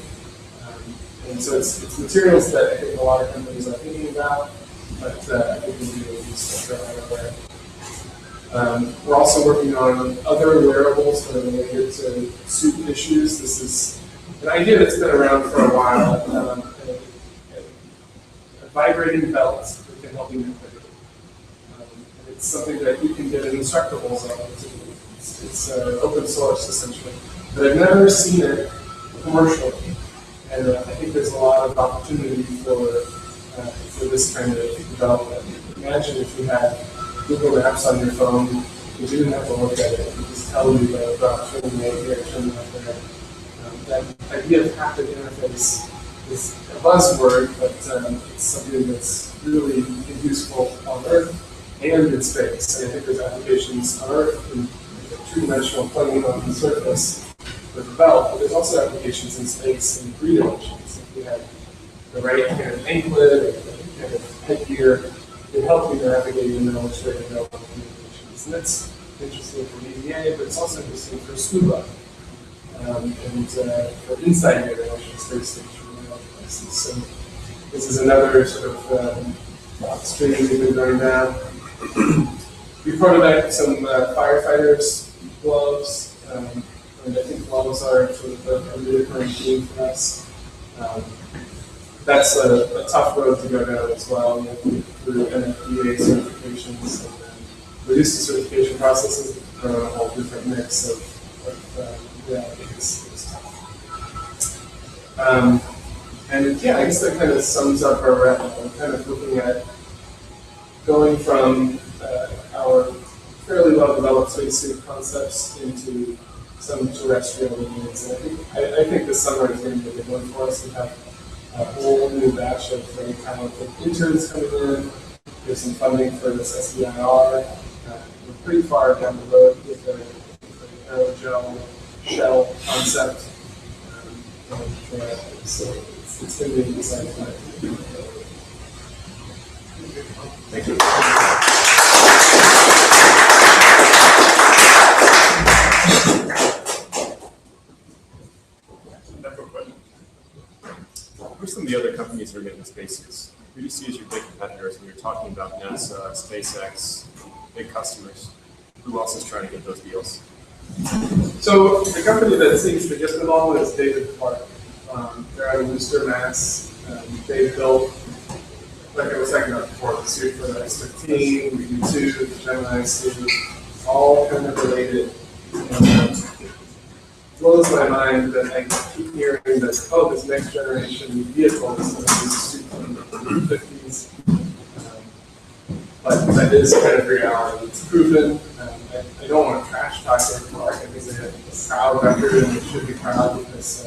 And so it's materials that I think a lot of companies are thinking about, but I think we do useful for our wear. We're also working on other wearables that are related to suit issues. This is an idea that's been around for a while. A vibrating belt that can help you move quickly. It's something that you can get in instructables on. It's open source essentially, but I've never seen it commercially, and I think there's a lot of opportunity for this kind of development. Imagine if you had Google Maps on your phone, you didn't have to look at it, it would just tell you about turning right here, turning left there. That idea of haptic interface is a buzzword, but it's something that's really useful on Earth and in space. And I think there's applications on Earth in two-dimensional plane on the surface with the belt, but there's also applications in space in three dimensions. If you have the right kind of anklet or the kind of headgear, it helps you navigate and know which way to go on communications. And that's interesting for EVA, but it's also interesting for scuba and for inside the International Space Station and other places. So this is another sort of stream we've been going down. We prototyped some firefighters gloves, and I think gloves are sort of a recurring theme for us. That's a tough road to go down as well. You have to go through NFPA certifications, and then reduce the certification processes are a whole different mix of it's tough. And yeah, I guess that kind of sums up our wrap. I'm kind of looking at going from our fairly well-developed spacesuit concepts into some terrestrial needs. And I think this summer is going to be a good one for us to have a whole new batch of very talented interns coming in. There's some funding for this SBIR. We're pretty far down the road with the aerogel shell concept. So it's going to be an exciting time. Thank you. Who are some of the other companies that are making spacesuits? who do you see as your big competitors when you're talking about NASA, SpaceX, big customers? Who else is trying to get those deals? So the company that seems to get them all is David Clark. They're out of Worcester, Mass. They built, like I was talking about before, the suit for the X-15, the U2, the Gemini suit, all kind of related. Blows my mind that I keep hearing that, oh, this next generation vehicle is going to be suit from the 50s. But that is kind of reality. It's proven. I don't want to trash talk David Clark. I think they have a proud record and they should be proud because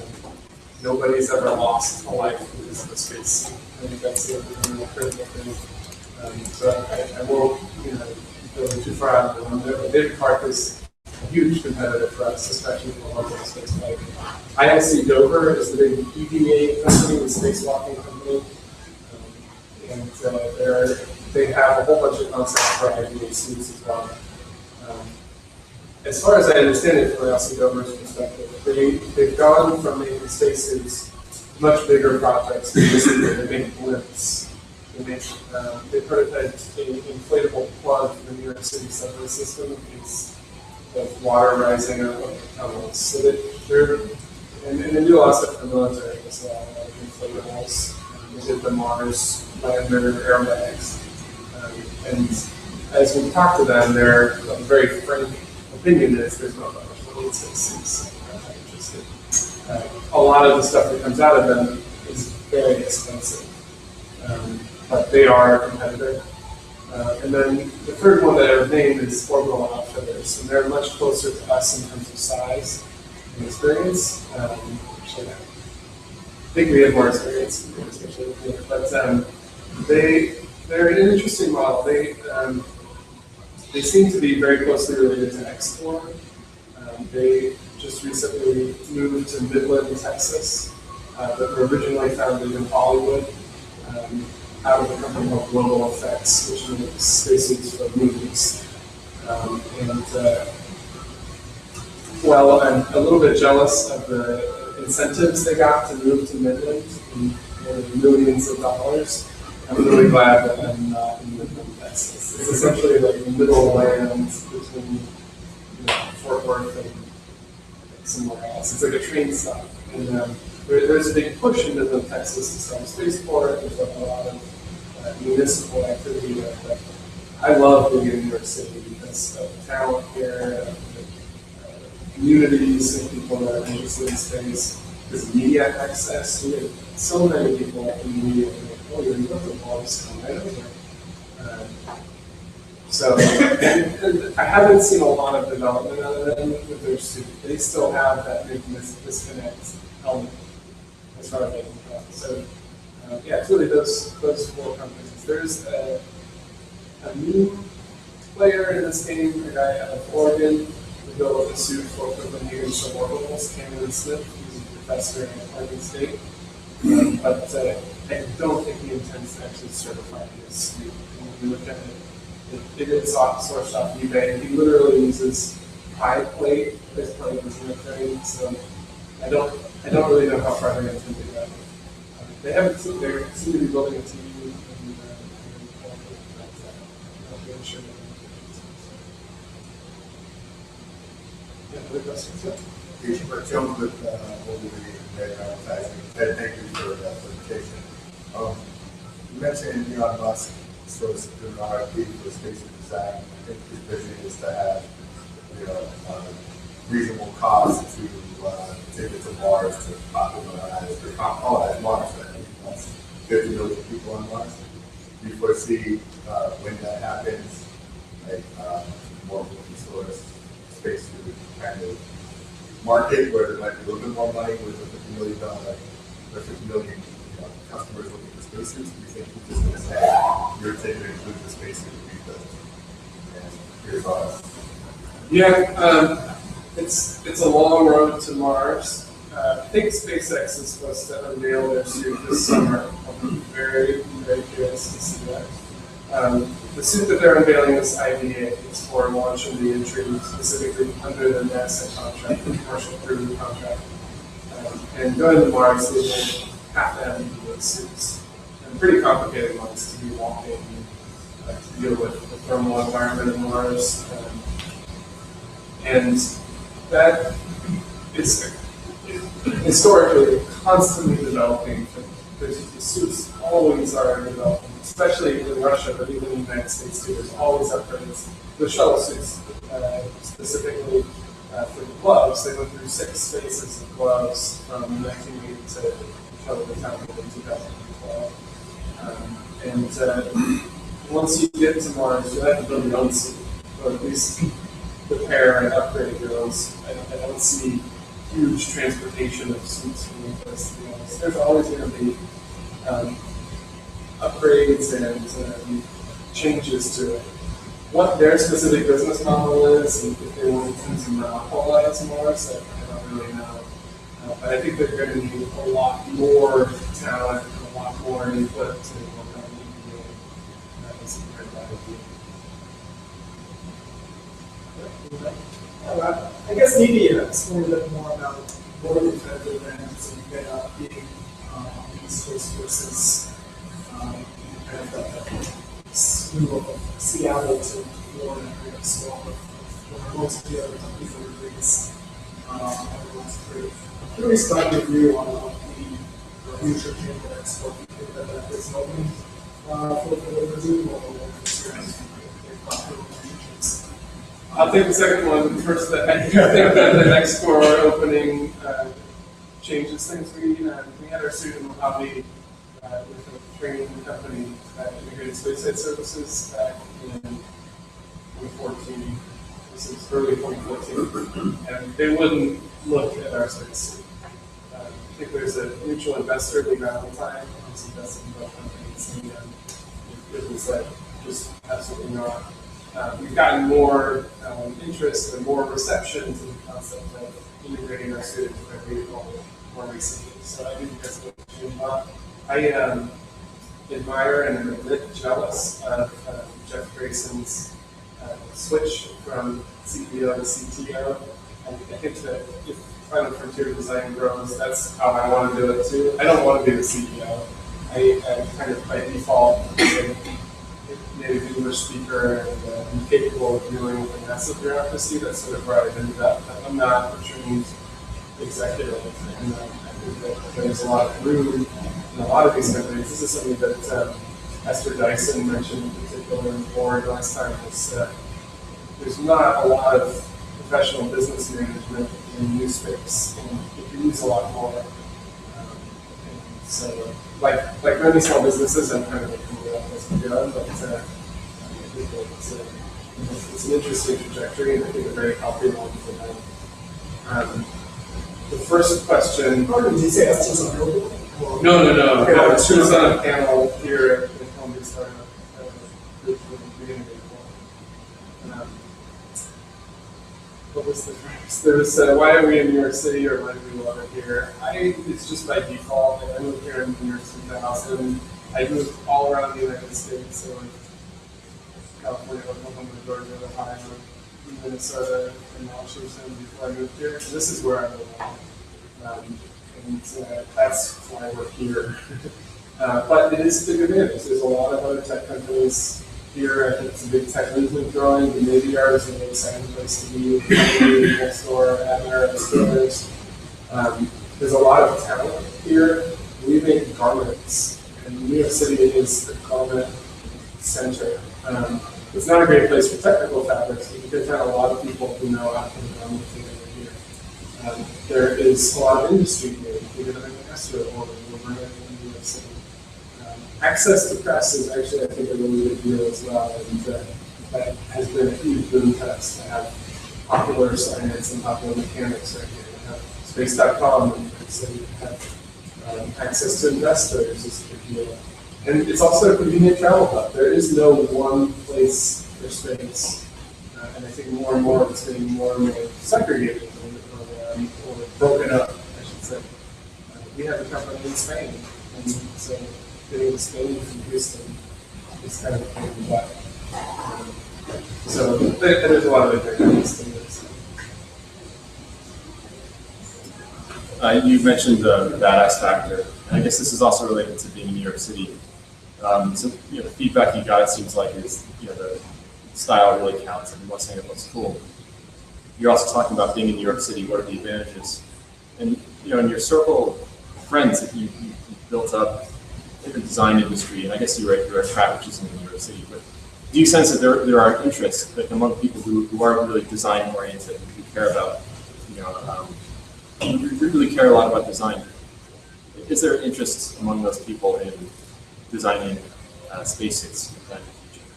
nobody's ever lost a life because of a space suit. I think that's the really critical thing. So I won't, go too far out of the limb there. But David Clark is a huge competitor for us, especially for local space flight. ISC Dover is the big EVA company, the spacewalking company, and they have a whole bunch of concepts for IVA suits as well. As far as I understand it from ISC Dover's perspective, they've gone from making spacesuits much bigger projects. Basically, they make blimps. They prototyped an inflatable plug for the New York City subway system in case of water rising out of the tunnels. So and they do a lot of stuff for the military as well, like inflatables. They did the Mars lander airbags. And as we talk to them, their very frank opinion is there's not that much money in spacesuits. A lot of the stuff that comes out of them is very expensive. But they are a competitor. And then the third one that I've named is Orbital Outfitters, and they're much closer to us in terms of size and experience. Actually, I think we have more experience, especially with me. But they're an interesting model. They seem to be very closely related to Explore. They just recently moved to Midland, Texas, but were originally founded in Hollywood. Out of a company called Global Effects, which makes spacesuits for movies. While I'm a little bit jealous of the incentives they got to move to Midland in millions of dollars, I'm really glad that I'm not in Midland, Texas. It's essentially like the middle land between Fort Worth and somewhere else. It's like a train stop. And there's a big push in Midland, Texas to start a spaceport. There's a lot of municipal activity there. But I love being in New York City because of the talent here, communities and people that are interested in space. There's media access. We have so many people in the media like, oh, you're not the boss, right over there. So and I haven't seen a lot of development out of them with their suit. They still have that big disconnect element as far as I can tell. So yeah, it's really those four companies. There's a new player in this game, a guy out of Oregon, who built a suit for equipment here in suborbitals, Cameron Smith, who's a professor at Oregon State. But I don't think he intends to actually certify his suit. When we look at it is sourced off eBay. He literally uses pie plate as part of his frame, so I don't really know how far they're going to take that. They haven't seen, they seem to be building a team and I'm really sure. Yeah, other questions? Yeah. For Jones with Overly Advertising, thank you for that presentation. You mentioned Elon Musk supposed to do an RFP for space design. I think his vision is to have reasonable cost to take it to Mars to popularize or colonize Mars. I think that's 50 million people on Mars. Do you foresee when that happens, like more open source space kind of market where there might be a little bit more money with a $50 million or 50 million customers looking for spacesuits? Do you think you're just going to say you're taking it include the spacesuit because and your thoughts? Yeah, it's a long road to Mars. I think SpaceX is supposed to unveil their suit this summer. I'm very, very curious to see that. The suit that they're unveiling is IVA. It's for launching the entry specifically under the NASA contract, the commercial crew contract. And going to Mars, they will have to have those suits. and pretty complicated ones to be walking to deal with the thermal environment of Mars. And that is historically constantly developing. The suits always are developing, especially in Russia, but even in the United States too. There's always upgrades. The shuttle suits, specifically for the gloves, they went through 6 phases of gloves from 1980 to shuttle the time in 2012. And once you get to Mars, you have to build your own suit, or at least prepare and upgrade your own suit. I don't see huge transportation of suits from one place to the other. There's always going to be upgrades and changes to it. What their specific business model is, and if they want to monopolize Mars, I don't really know. But I think they're going to need a lot more talent, a lot more input to work on EPA. That is a great idea. I guess maybe explain a bit more about what are the type of events and being on the East Coast versus kind of that slew of Seattle to Florida kind of swamp of most of the other countries that are biggest. Everyone's pretty. Can we start with you on the future chamber export? Do you think that is open for the Zoom or I'll take the second one first. I think that the next core opening changes things. We had our student Mojave with a training company that integrated space flight services back in 2014. This is early 2014, and they wouldn't look at our space. I think there's a mutual investor, Lee Valentine, who's invested in both companies, and it was like just absolutely not. We've gotten more interest and more reception to the concept of integrating our students with our vehicle more recently. So I think that's what we're doing. I admire and am a bit jealous of Jeff Grayson's switch from CEO to CTO. I think that if Final Frontier Design grows, that's how I want to do it too. I don't want to be the CEO. I kind of by default native English speaker and capable of dealing with a massive bureaucracy. That's sort of where I've ended up. I'm not a trained executive, and I think that there's a lot of room in a lot of these companies. This is something that Esther Dyson mentioned in particular in the board last time. Was there's not a lot of professional business management in NewSpace, and you can use a lot more. And so, like many small businesses, I'm kind of looking at this to go, but I think that it's an interesting trajectory, and I think a very healthy one for them. The first question. Did you say that's just on Google? No. She was on a panel here at Columbia Startup at the beginning of April. What was the first? There was why are we in New York City, or why do we love it here? It's just by default. I moved here in New York 2000. I moved all around the United States, so like California, Oklahoma, Georgia, Ohio, Minnesota, and Washington before I moved here. So this is where I live. And that's why we're here. But it is a big advantage. There's a lot of other tech companies here. I think it's a big tech movement growing. The Navy Yard is a really exciting place to be. Next door, Adler, and others. There's a lot of talent here. We make garments, and New York City is the garment center. It's not a great place for technical fabrics, but you can find a lot of people who know how to put garments together here. There is a lot of industry here. We're going to make an ESRO order. We're bringing it in New York City. Access to press is actually, I think, a really big deal as well, and that has been a huge boom to us to have popular science and popular mechanics right here. To have space.com and so you have access to investors is a big deal. And it's also a convenient travel hub. There is no one place for space, and I think more and more it's getting more and more segregated or broken up, I should say. We have a company in Spain, and so getting to Spain from Houston is kind of a pain in the butt. So there's a lot of advantages to this. You mentioned the badass factor, and I guess this is also related to being in New York City. So the feedback you got, it seems like, is the style really counts, and what's saying it looks cool. You're also talking about being in New York City. What are the advantages? And in your circle of friends that you built up in the design industry, and I guess you're a track which is in New York City, but do you sense that there are interests like among people who are really design oriented and who care about, who really care a lot about design? Is there interest among those people in designing spaces in the future?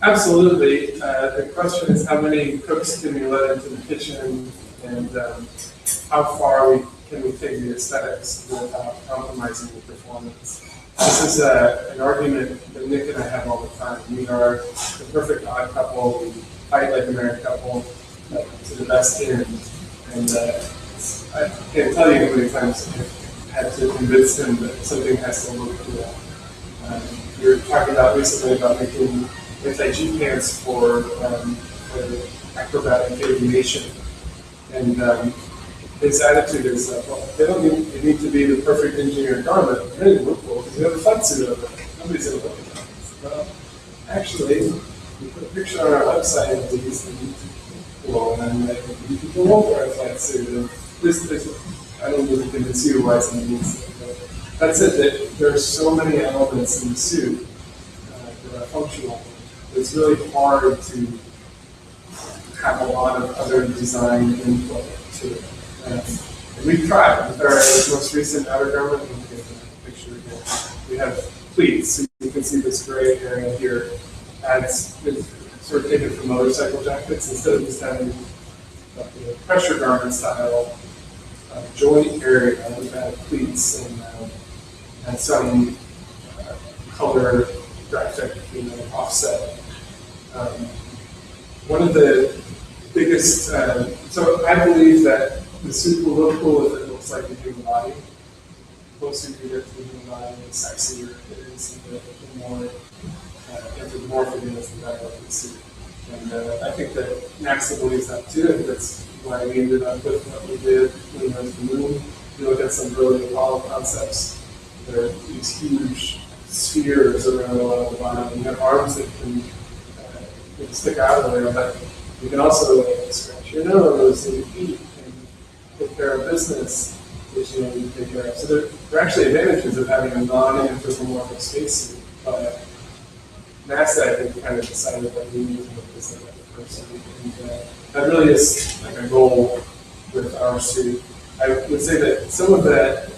Absolutely. The question is how many cooks can we let into the kitchen, and how far can we take the aesthetics without compromising the performance? This is an argument that Nick and I have all the time. We are the perfect odd couple. We fight like a married couple to the best end. And I can't tell you how many times I've had to convince him that something has to look cool. We were talking about recently about making anti-G pants for acrobatic aviation. And his attitude is, well, they don't need to be the perfect engineered garment. They need to look cool because you have a flight suit over it. Nobody's going to look at that. Well, actually, we put a picture on our website of these, and well, and people won't wear a flight suit. And I don't really convince you why somebody needs it. But that's it. That there are so many elements in the suit that are functional. It's really hard to have a lot of other design input to it. And we've tried. With our most recent outer garment, we can get a picture again. We have pleats, so you can see this gray area here. It's sort of taken from motorcycle jackets. Instead of just having pressure garment style joint area, we've had pleats and some color graphic offset. One of the biggest, so I believe that the suit will look cool if it looks like the human body. The closer you get to the human body, the sexier it is, and the more anthropomorphic it is, the better the suit. And I think that NASA believes that too, and that's why we ended up with what we did when we went to the moon. If you look at some early Apollo concepts, there are these huge spheres around a lot of the body, and you have arms that can stick out of there, but you can also scratch your nose and your feet and take care of business, which you need to take care of. So there are actually advantages of having a non-anthropomorphic spacesuit, but NASA, I think, kind of decided that we need to look this like a person. And that really is like a goal with our suit. I would say that some of that,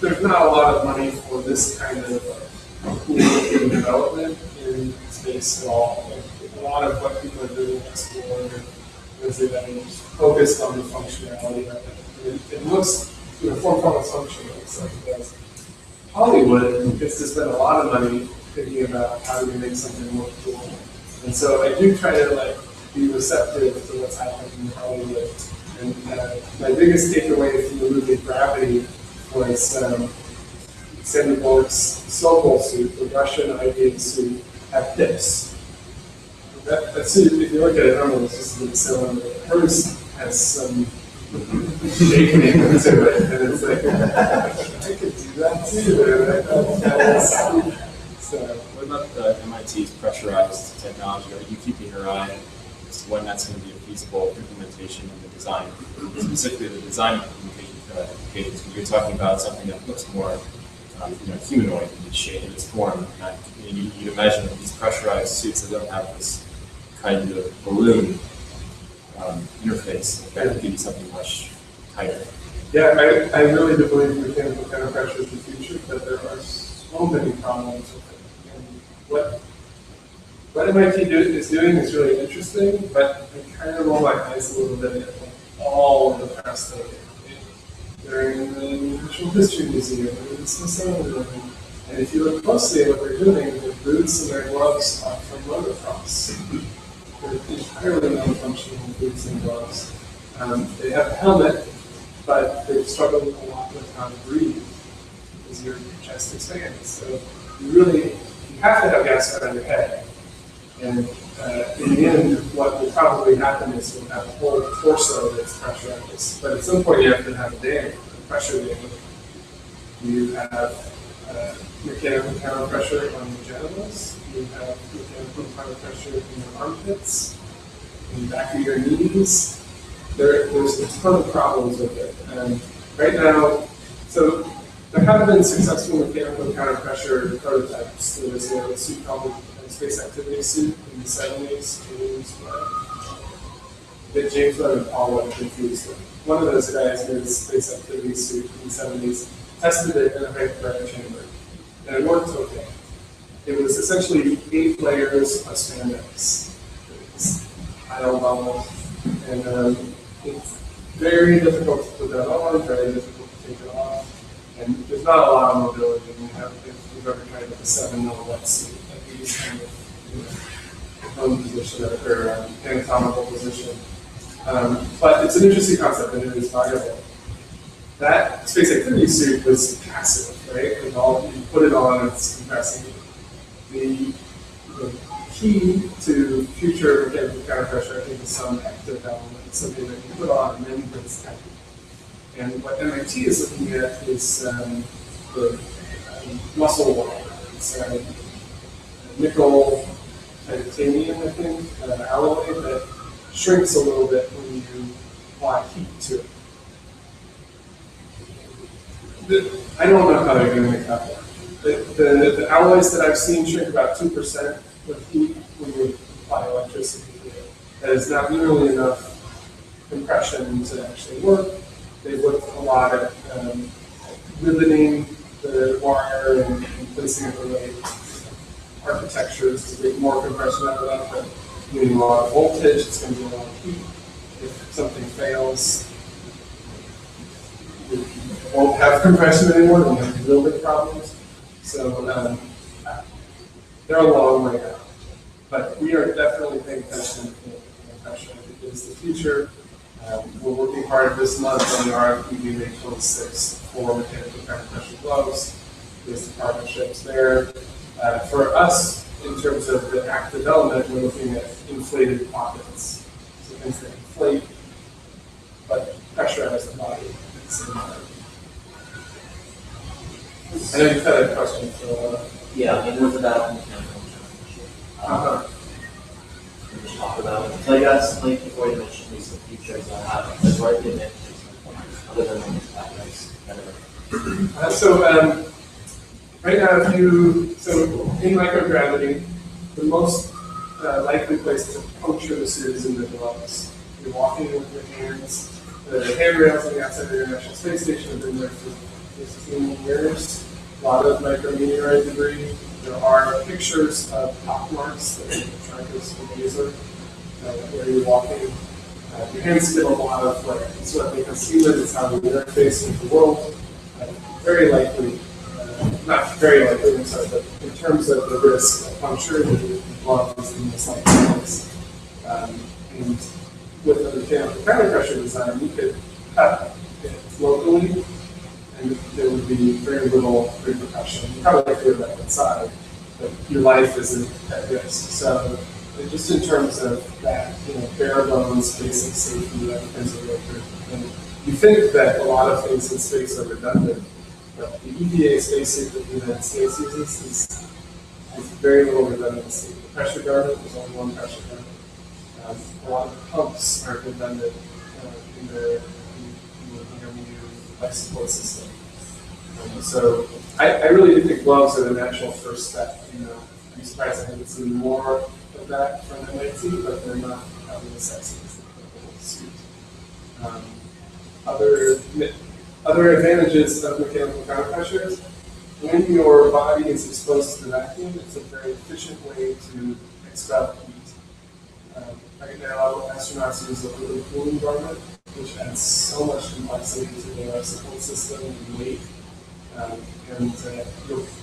there's not a lot of money for this kind of cool development in space at all. A lot of what people are doing is exploring is focused on the functionality of it. It looks, form is functional, it's like it does. Hollywood gets to spend a lot of money thinking about how do we make something look cool. And so I do try to be receptive to what's happening in Hollywood. And my biggest takeaway from the movie Gravity was Sandra Bullock's Sokol suit, the Russian aviator suit, had pips. That suit, if you look at it normally, it's just a big cylinder. Hers has some shaking to it, and it's like, I could do that too. So, what about MIT's pressurized technology? Are you keeping your eye as to when that's going to be a feasible implementation in the design, specifically the design implementation? When you're talking about something that looks more humanoid in its shape, in its form. You'd imagine that these pressurized suits that don't have this kind of balloon interface, that would give you something much tighter. Yeah, I really do believe mechanical counterpressure is the future, but there are so many problems with it. And what MIT is doing is really interesting, but I kind of roll my eyes a little bit at all of the press that they're in the Natural History Museum, and the Smithsonian. And if you look closely at what they're doing, their boots and their gloves are from motocross. They're entirely non-functional boots and gloves. They have a helmet, but they've struggled a lot with how to breathe as your chest expands. So you have to have gas around your head. And in the end, what will probably happen is you'll have a whole torso that's pressurized. But at some point, you have to have a dam, a pressure dam. You have mechanical counter pressure on your genitals. You have mechanical counter pressure in your armpits, in the back of your knees. There's a ton of problems with it. And right now, so there have been successful mechanical counter pressure prototypes. There was a suit called the Space Activity Suit in the 70s. That James Webb and Paul Webb confused them. One of those guys made a Space Activity Suit in the 70s, tested it in a hyperbaric chamber, and it worked okay. It was essentially 8 layers of spandex. It's high level, and it's very difficult to put that on, very difficult to take it off, and there's not a lot of mobility. If you've ever tried like a 7-mil wetsuit, like these kind of home position or anatomical position. But it's an interesting concept and it is viable. That space activity suit was passive, right? And all you put it on, it's compressing. The key to future mechanical counter pressure, I think, is some active element, something that you put on and then it's tight. And what MIT is looking at is the muscle wire. It's nickel titanium, I think, alloy that shrinks a little bit when you apply heat to it. I don't know how they're going to make that work. The alloys that I've seen shrink about 2% with heat when you apply electricity to it. That is not nearly enough compression to actually work. They've looked a lot at riveting the wire and placing it in the right architectures to get more compression out of that, but using a lot of voltage, it's going to be a lot of heat. If something fails, you won't have compression anymore, and you have real big problems. So they're a long way out. But we are definitely paying attention to pressure. It is the future. We're working hard this month on the RFP due May 26th for mechanical counter pressure gloves. There's the partnerships there. For us, in terms of the active element, we're looking at inflated pockets. So things that inflate, but pressurize the body at the same time. I know you've had a question for a while. Yeah, it was about mechanical pressure. We just talked about it. So I guess, like before you mentioned these features that have, like, what are the advantages other than the factors? Right now, in microgravity, the most likely place to puncture the suit is in the gloves. You're walking with your hands. The handrails on the outside of the International Space Station have been there for 15 years. A lot of micrometeorite debris. There are pictures of pock marks that you can track with a laser where you're walking. Your hands get a lot of flare. So what they can see that it's how you interface with the world. Very likely. Not very likely, I'm sorry, but in terms of the risk of puncture, the glove is the most likely place. And with the mechanical counter pressure design, you could cut it locally, and there would be very little repercussion. You probably have to do that inside, but your life isn't at risk. So, just in terms of that, bare bones, basic safety, that depends on what you're. You think that a lot of things in space are redundant. But the EPA spacesuit that the United States uses has very little redundancy. The pressure garment is only one pressure garment. A lot of pumps aren't redundant in the life support system. So I really do think gloves are the natural first step. I'm surprised I haven't seen more of that from MIT, but they're not having the sexy as the whole suit. Other advantages of mechanical counter pressure, when your body is exposed to the vacuum, it's a very efficient way to expel heat. Right now, astronauts use a liquid cooling garment, which adds so much complexity to the life support system and weight.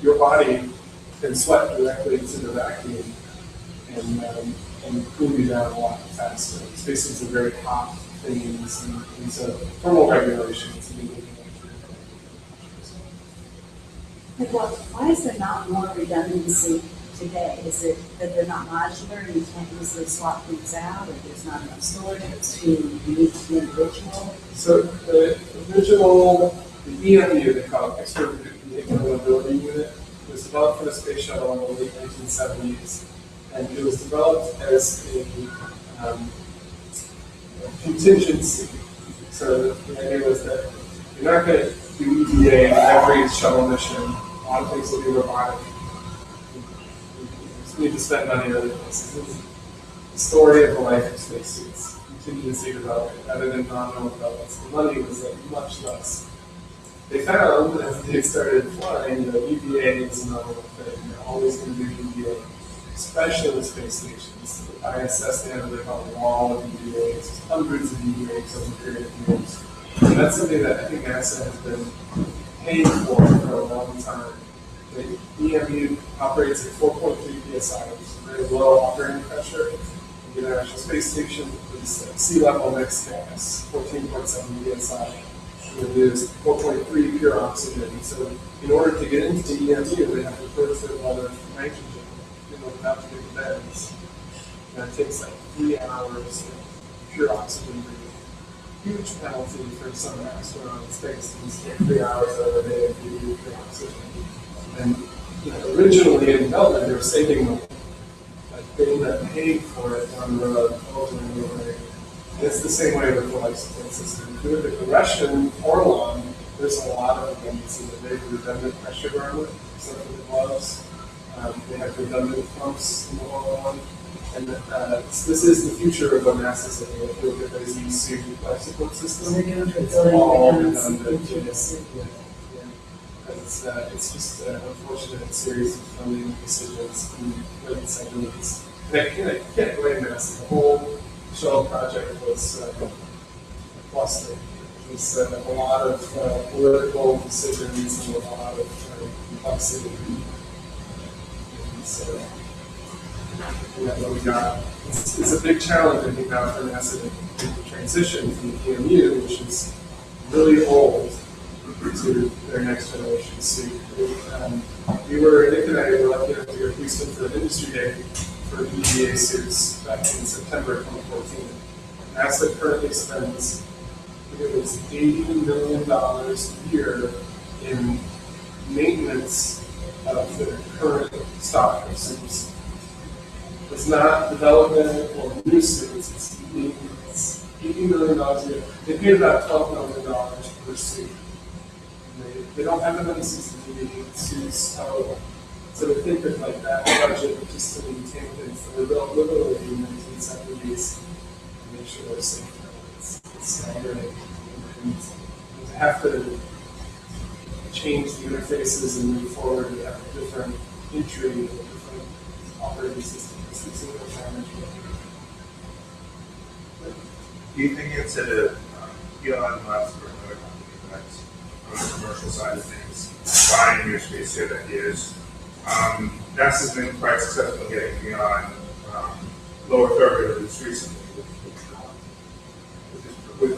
Your body can sweat directly into the vacuum and cool you down a lot faster. Space is a very hot thing, and so thermal regulation is needed. Why is there not more redundancy today? Is it that they're not modular and you can't easily swap things out, or there's not enough storage, it's too unique to the individual? So the original, the EMU, they call it extra mobility unit. It was developed for the space shuttle in the late 1970s, and it was developed as a contingency. So the idea was that you're not going to do EVA every shuttle mission. A lot of things will be robotic. You need to spend money on other places. This is the story of the life of spacesuits. Contingency development rather than nominal development. The money was much less. They found as they started flying, EVA is a nominal thing. They're always going to do EVA, especially with space stations. The ISS, they have what they call a wall of EVAs, hundreds of EVAs over a period of years. And that's something that I think NASA has been paying for a long time. The EMU operates at 4.3 psi, which is very low operating pressure. The International Space Station is sea level next gas, 14.7 psi. And there's 4.3 pure oxygen. So in order to get into the EMU, they have to put a lot of nitrogen without the big bends. And it takes like 3 hours of pure oxygen breathing. Huge penalty for some astronaut in space. You spend 3 hours out of the day and breathe pure oxygen. And originally in development, they were saving money. Like they ended up paying for it on the road, ultimately. It's the same way with the life support system. If you look at the Russian Orlon, there's a lot of redundancy. They have redundant pressure garment, except for the gloves. They have redundant pumps in the Orlon. And this is the future of what NASA's looking at. If you look at those ESU life support system, it's all redundant. It's just an unfortunate series of funding decisions in the late 70s. And I can't blame NASA. The whole shuttle project was a cluster. It was a lot of political decisions and a lot of complexity. And so, what we got. It's a big challenge, I think, now for NASA to transition from the EMU, which is really old, to their next generation suit. Nick and I were lucky enough to go to Houston for an industry day for EVA suits back in September 2014. NASA currently spends, I think it was $80 million a year in maintenance of their current stock of suits. It's not development or new suits, it's maintenance. $80 million a year. They paid about $12 million per suit. They don't have enough suits total. So to think of like that budget just to maintain things that were built literally in the 1970s and make sure they're safe. It's staggering. And to have to change the interfaces and move forward and have a different entry and a different operating system. It's a real challenge. Do you think it's a Elon Musk or another company that's on the commercial side of things, buying your spacesuit ideas? NASA's been quite successful getting beyond low Earth orbit at least recently with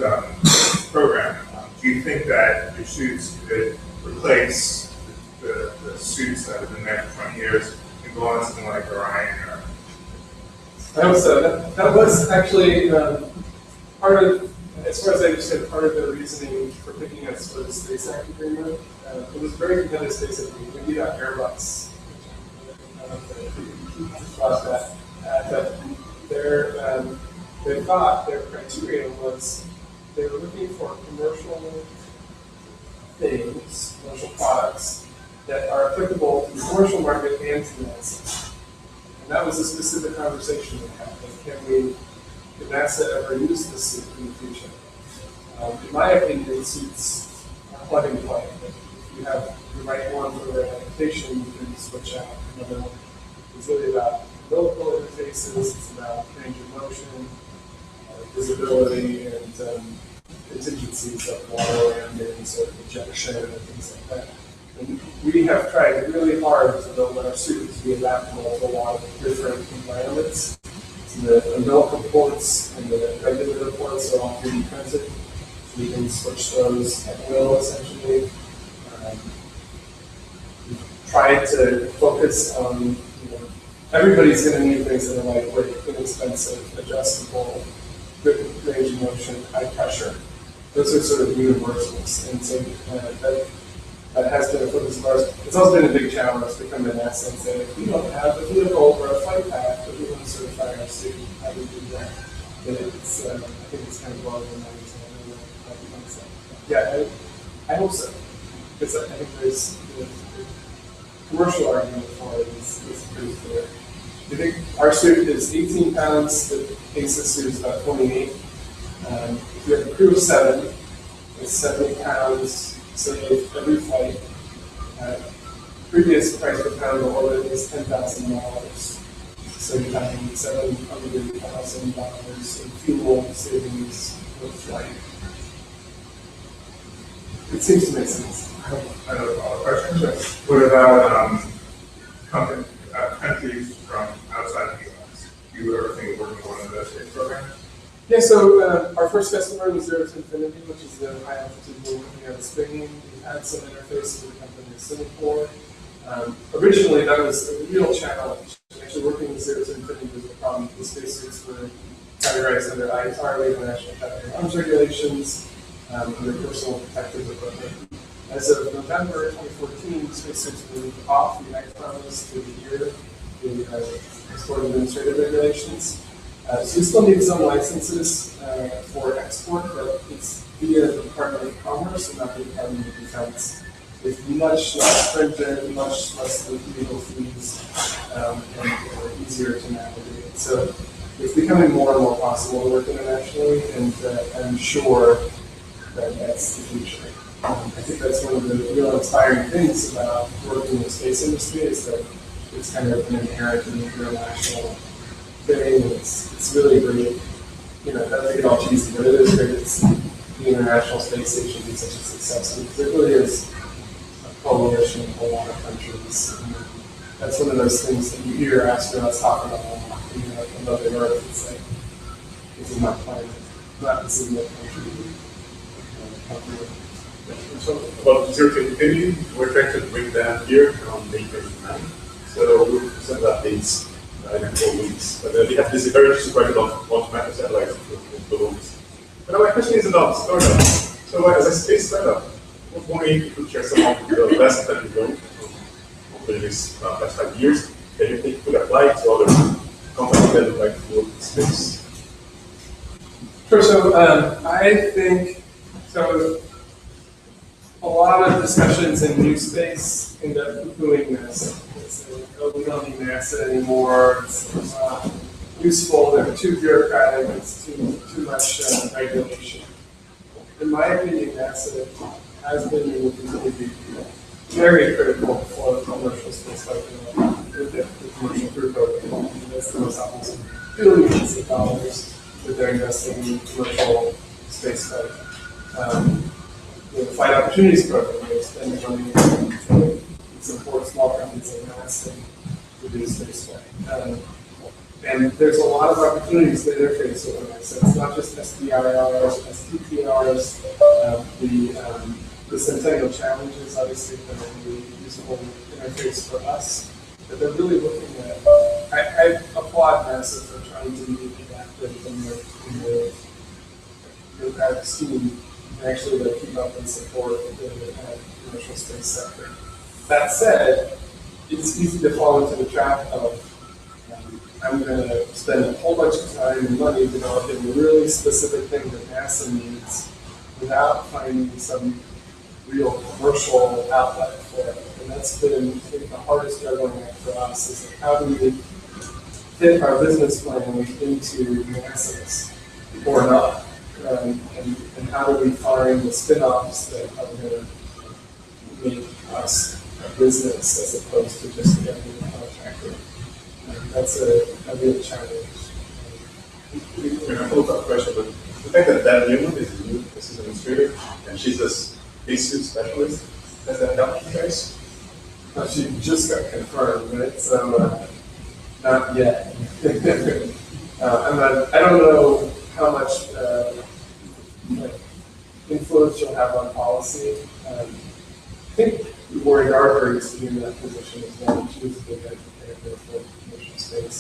programming. Do you think that your suits could replace the suits that have been there for 20 years and go on something like Orion? Or I hope so. That was actually part of, as far as I understand, part of the reasoning for picking us for the Space Act agreement. It was a very competitive space agreement. We got Airbus. About that. But their thought, their criteria was they were looking for commercial things, commercial products that are applicable to the commercial market and to NASA. And that was a specific conversation we had. Like, can NASA ever use this suit in the future? In my opinion, suits are plug and play. If you have the right one for the application, you can switch out another one. It's really about local interfaces, it's about range of motion, visibility, and contingencies of water landings or ejection and things like that. And we have tried really hard to build our suit to be adaptable to a lot of different environments. So the umbilical ports and the regulator ports are all 3D printed. So you can switch those at will, essentially. We've tried to focus on, everybody's going to need things that are lightweight, inexpensive, adjustable, good range of motion, high pressure. Those are sort of universals. And so That has been a focus of ours. It's also been a big challenge to come to NASA and say, if we don't have a vehicle or a flight path that we want to certify our student, how do we do that? And it's, I think it's kind of blowing their minds. Yeah, I hope so. Because I think there's the commercial argument for it is pretty clear. I think our suit is 18 pounds, the ACES suit is about 28. If you have a crew of 7, it's 70 pounds saved every flight. Previous price per pound of orbit is $10,000. So you're talking $700,000 in fuel savings per flight. It seems to make sense. I have a follow-up question. What about countries from outside the U.S.? Do you ever think of working with one of those space programs? Yeah, so our first customer was Zero to Infinity, which is the high altitude we're working out of Spain. We've had some interface with a company in Singapore. Originally, that was a real challenge. Actually, working with Zero to Infinity was a problem. The spacesuits were categorized under ITAR, the International Atomic Arms Regulations, under personal protective equipment. As of November 2014, spacesuits moved off the ITAR list to adhere to the Export Administrative Regulations. So we still need some licenses for export, but it's via the Department of Commerce and not the Department of Defense. It's much less stringent, much less legal fees, and easier to navigate. So it's becoming more and more possible to work internationally, and I'm sure that that's the future. I think that's one of the real inspiring things about working in the space industry is that it's kind of an inherent and international thing. It's really great. You know, that doesn't get all cheesy, but it is great to see the International Space Station be such a success. Because it really is a coalition of a lot of countries. And that's one of those things that you hear astronauts talking about. You know, above the Earth, it's like, this is my planet, not this is my country. So about Zero to Infinity, we're trying to bring them here on May 29. So we'll send updates in a couple weeks. But they have this very interesting project on automatic satellites with balloons. But my question is about startup. So as a space startup, what more you could share some of the lessons that you've learned over these past 5 years that you think could apply to other companies that would like to work in space? Sure, so I think, so a lot of discussions in NewSpace end up poo-pooing this. They say, oh, we don't need NASA anymore, it's not useful, they're too bureaucratic, it's too much regulation. In my opinion, NASA has been and will continue to be very critical for commercial space flight with the commercial crew program. That's the most obvious. Billions of dollars that they're investing in commercial space flight. The Flight Opportunities Program, they're spending money to support small companies like NASA to do space flight. And there's a lot of opportunities that interface with NASA. It's not just SDIRs, STTRs, the Centennial Challenge is obviously going to be a useful interface for us. But they're really looking at, I applaud NASA for trying to be adaptive in the bureaucratic scheme and actually to keep up and support the commercial space sector. That said, it's easy to fall into the trap of I'm going to spend a whole bunch of time and money developing a really specific thing that NASA needs without finding some real commercial outlet for it. And that's been, I think, the hardest juggling act for us is like, how do we fit our business plan into NASA's or not? And how do we find the spin-offs that are going to make us a business as opposed to just getting a contractor? That's a real challenge. A follow-up question, but the fact that Dan Newman is a new assistant administrator and she's a spacesuit specialist, does that help you guys? She just got confirmed, right? So, not yet. I don't know how much influence she'll have on policy. I think Lori Garber used to be in that position as well. She was a big advocate for commercial space.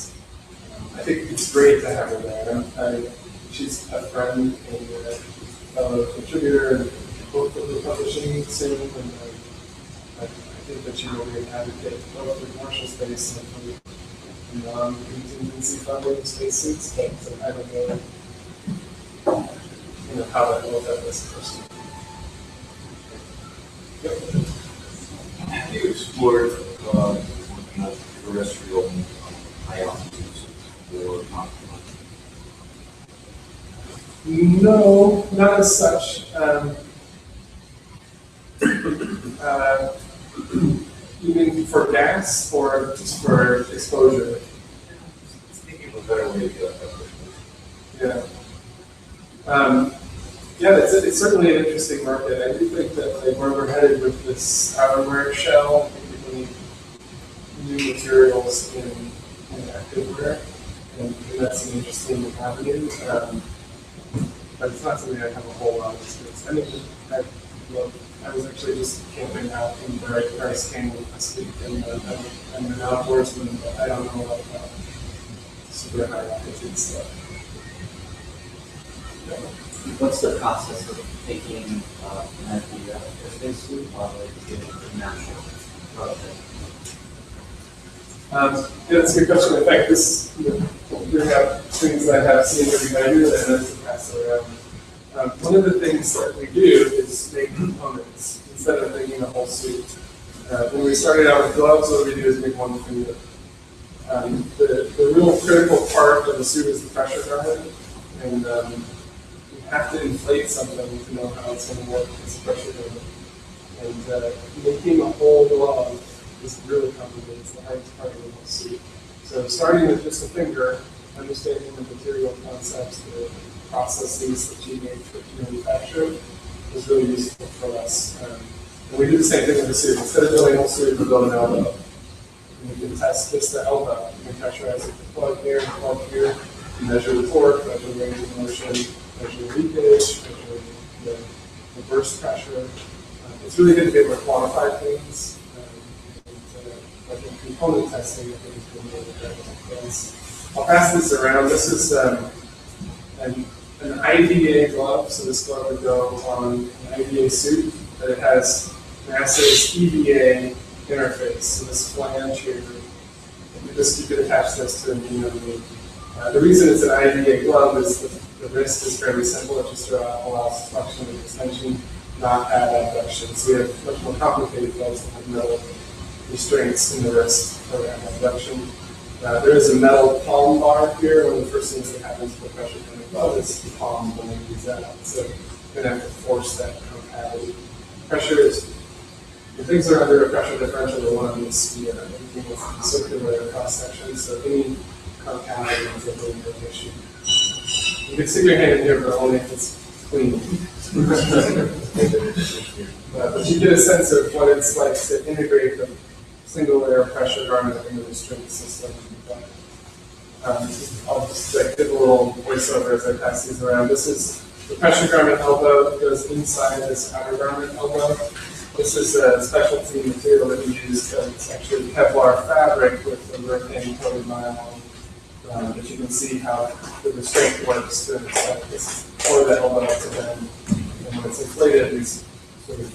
I think it's great to have her there. She's a friend and a fellow contributor and book that we're publishing soon. And I think that you will be an advocate both for commercial space and for non-contingency funding spaces, but I don't know, how that will affect this person. Have you explored working with terrestrial IoTs or not? No, not as such. You mean for gas or just for exposure? Thinking of a better way to get that. Yeah. Yeah, it's certainly an interesting market. I do think that where we're headed with this outerwear shell, I think we need new materials in activewear, and that's an interesting avenue. But it's not something I have a whole lot of experience. I was actually just camping out in the right price canyon last week, and I'm an outdoorsman, but I don't know a lot about super high altitude stuff. What's the process of taking an idea of spacesuit while it's getting the natural project? Yeah, that's a good question. In fact, we have things that I have seen every behind you that I know to pass around. One of the things that we do is make components instead of making a whole suit. When we started out with gloves, what we do is make one finger. The real critical part of the suit is the pressure garment, and you have to inflate something to know how it's going to work as a pressure garment. And making a whole glove is really complicated. It's the hardest part of the whole suit. So starting with just a finger, understanding the material concepts, the processes that you make for manufacture is really useful for us. And we do the same thing with the suit. Instead of building a whole suit, we build an elbow. And you can test just the elbow. You can pressurize it, plug here, plug here. You measure the torque, measure the range of motion, measure the leakage, measure the burst pressure. It's really good to be able to quantify things. Like in component testing, I think it's really good. I'll pass this around. This is an IVA glove, so this glove would go on an IVA suit, but it has NASA's EVA interface. So this flange here, you could attach this to an EVA. The reason it's an IVA glove is the wrist is fairly simple. It just allows flexion and extension, not add abduction. So we have much more complicated gloves that have metal restraints in the wrist for abduction. There is a metal palm bar here. One of the first things that happens with pressure in the glove is the palm when you use that out. So you're going to have to force that concavity. Pressure is, if things are under a pressure differential, they want to be sphere. Everything is circular cross section, so any concavity is a really big issue. You can stick your hand in here, but only if it's clean. But you get a sense of what it's like to integrate the single layer pressure garment in the restraint system. I'll just give a little voiceover as I pass these around. This is the pressure garment elbow that goes inside this outer garment elbow. This is a specialty material that we use. It's actually Kevlar fabric with a urethane coated nylon. But you can see how the restraint works. So this for the elbow to bend. And when it's inflated, these sort of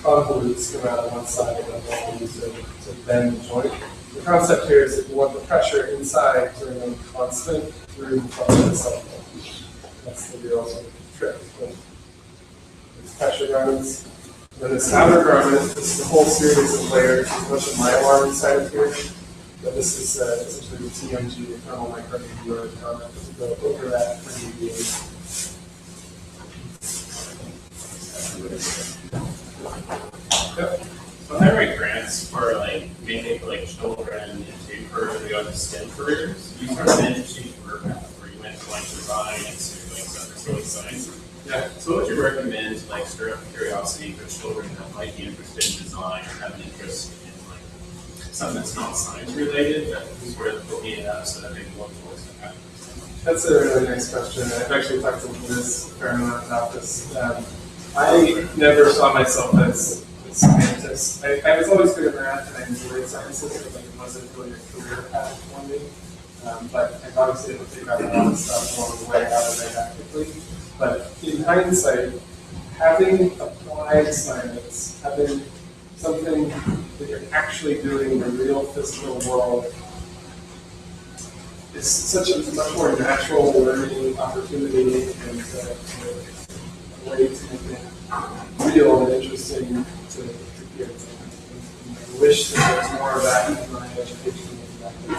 convolutes come out on one side of the elbow to bend the joint. The concept here is that you want the pressure inside to remain constant through the front of the cycle. That's the real sort of trick. It's pressure garments. Then this outer garment, this is a whole series of layers. There's a bunch of mylar inside of here. But this is essentially the TMG, the thermal microneedler garment. We'll go over that for UVA. Yep. So I write grants for mainly for children into careers beyond the STEM careers. You started an interesting career path where you went from design into really science. Yeah. So what would you recommend to stir up curiosity for children that might be interested in design or have an interest in something that's not science related, that is where they're looking it up so that they can look towards that? That's a really nice question. I've actually talked to Liz a fair amount about this. I never saw myself as a scientist. I was always good at math and I enjoyed sciences, but it wasn't really a career path for me. But I've obviously able to figure out a lot of stuff along the way out of it actively. But in hindsight, having applied science, having something that you're actually doing in the real physical world is such a much more natural learning opportunity and a way to make it real and interesting to kids. And I wish that there was more of that in my education.